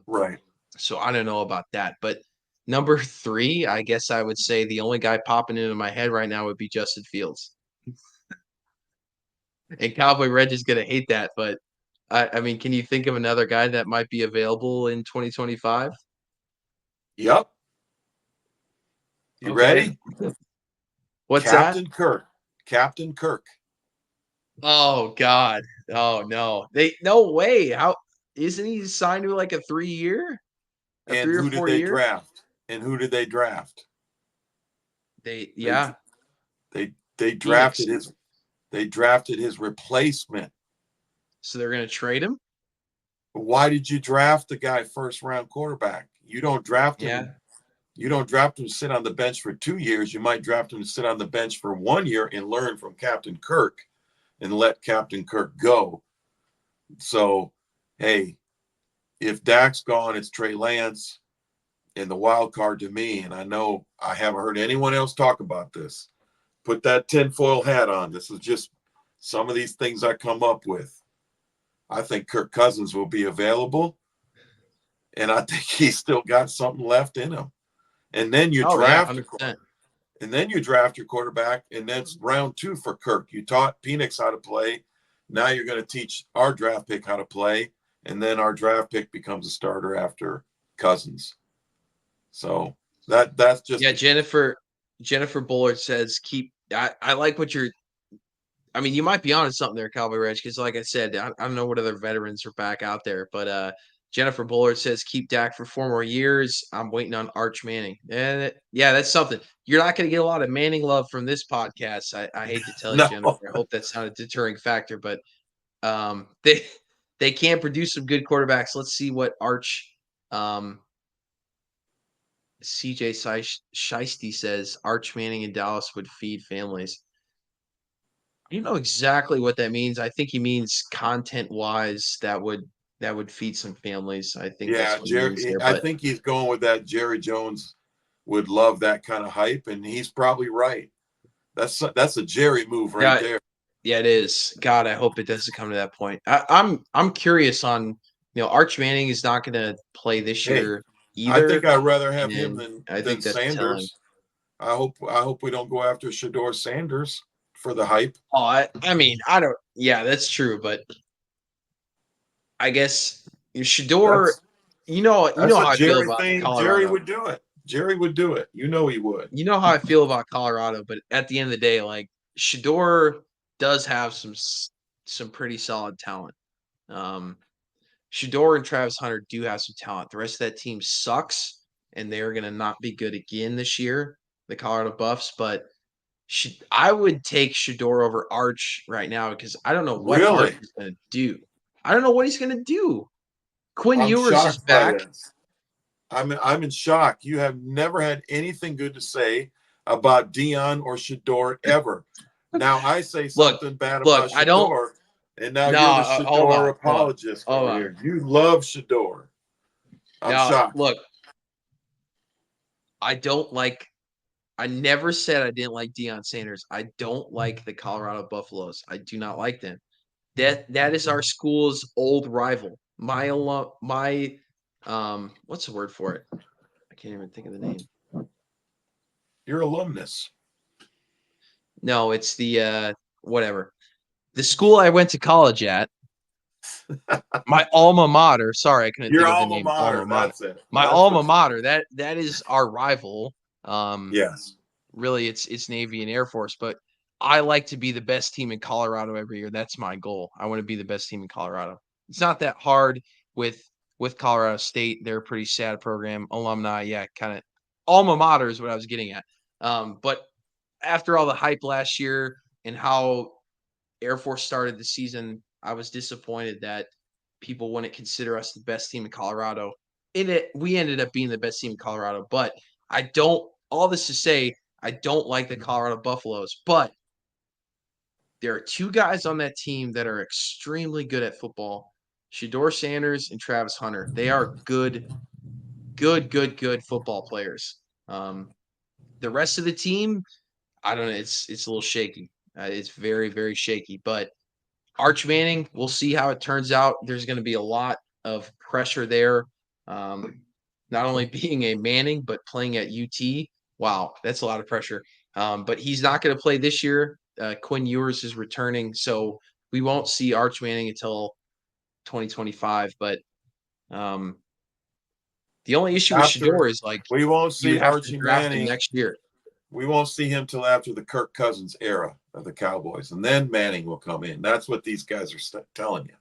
Right. So I don't know about that. But number 3, I guess I would say the only guy popping into my head right now would be Justin Fields. And Cowboy Reg is going to hate that. But, I mean, can you think of another guy that might be available in 2025? Yep. You ready? What's Captain that? Kirk. Captain Kirk. Oh God. Oh no. No way. How isn't he signed to like a 3-year? And who did they draft? And who did they draft? They drafted his replacement. So they're gonna trade him? Why did you draft the guy first round quarterback? You don't draft him. Yeah. You don't draft him to sit on the bench for 2 years. You might draft him to sit on the bench for 1 year and learn from Captain Kirk and let Captain Kirk go. So, hey, if Dak's gone, it's Trey Lance and the wild card to me. And I know I haven't heard anyone else talk about this. Put that tinfoil hat on. This is just some of these things I come up with, I think Kirk Cousins will be available, and I think he's still got something left in him. And then you draft, 100%. and then you draft your quarterback, and that's round 2 for Kirk. You taught Penix how to play. Now you're going to teach our draft pick how to play, and then our draft pick becomes a starter after Cousins. So that's just Jennifer Bullard says I like what you're. I mean, you might be onto something there, Cowboy Reg, because like I said, I don't know what other veterans are back out there, but Jennifer Bullard says keep Dak for 4 more years. I'm waiting on Arch Manning, and yeah, that's something. You're not going to get a lot of Manning love from this podcast. I hate to tell you, no. Jennifer. I hope that's not a deterring factor, but they can produce some good quarterbacks. Let's see what Arch. CJ Shiesty says Arch Manning in Dallas would feed families. You know exactly what that means. I think he means content-wise that would feed some families. I think Yeah, that's what he means there. I But think he's going with that. Jerry Jones would love that kind of hype, and he's probably right. That's a Jerry move right there. Yeah, it is. God, I hope it doesn't come to that point. I'm curious on Arch Manning is not going to play this year either. I think I'd rather have him than that's Sanders. telling. I hope we don't go after Shedeur Sanders for the hype. Oh, I mean, I don't. Yeah, that's true, but I guess Shedeur. You know how I feel about Colorado. Jerry would do it. Jerry would do it. You know he would. You know how I feel about Colorado, but at the end of the day, like Shedeur does have some pretty solid talent. Shedeur and Travis Hunter do have some talent. The rest of that team sucks, and they're going to not be good again this year, the Colorado Buffs. But I would take Shedeur over Arch right now because I don't know what Arch is going to do. I don't know what he's going to do. Quinn Ewers is back. I'm in shock. You have never had anything good to say about Dion or Shedeur ever. Now I say something bad about Shedeur, and now you're the Shedeur apologist over here. You love Shedeur. I'm shocked. Look, I never said I didn't like Deion Sanders. I don't like the Colorado Buffaloes. I do not like them. That is our school's old rival. My what's the word for it? I can't even think of the name. Your alumnus. No, it's the whatever. The school I went to college at. My alma mater. Sorry, I couldn't think of the name. Alma mater. That's it. My alma mater. That is our rival. Yes. Really, it's Navy and Air Force, but I like to be the best team in Colorado every year. That's my goal. I want to be the best team in Colorado. It's not that hard with Colorado State. They're a pretty sad program. Alumni, yeah, kind of alma mater is what I was getting at. But after all the hype last year and how Air Force started the season, I was disappointed that people wouldn't consider us the best team in Colorado. We ended up being the best team in Colorado, but all this to say, I don't like the Colorado Buffaloes, but there are 2 guys on that team that are extremely good at football, Shedeur Sanders and Travis Hunter. They are good football players. The rest of the team, I don't know. It's a little shaky. It's very, very shaky. But Arch Manning, we'll see how it turns out. There's going to be a lot of pressure there. Not only being a Manning, but playing at UT. Wow, that's a lot of pressure. But he's not going to play this year. Quinn Ewers is returning, so we won't see Arch Manning until 2025. But the only issue with Shedeur is we won't see Archie Manning next year. We won't see him till after the Kirk Cousins era of the Cowboys, and then Manning will come in. That's what these guys are telling you.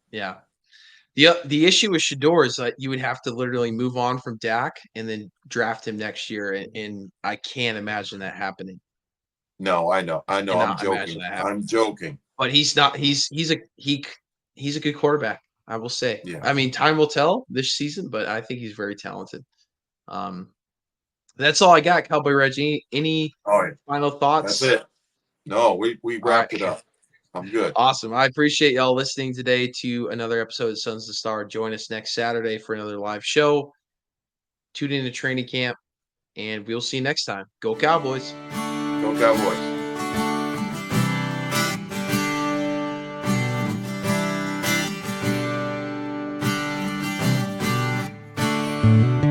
Yeah. The issue with Shedeur is that you would have to literally move on from Dak and then draft him next year, and I can't imagine that happening. No, I know. I'm joking. I'm joking. But he's not. He's a good quarterback. I will say. Yeah. I mean, time will tell this season, but I think he's very talented. That's all I got, Cowboy Reggie. Any final thoughts? That's it. No, we wrapped it up. I'm good. Awesome. I appreciate y'all listening today to another episode of Sons of the Star. Join us next Saturday for another live show. Tune in to training camp, and we'll see you next time. Go Cowboys. Go Cowboys. Bye.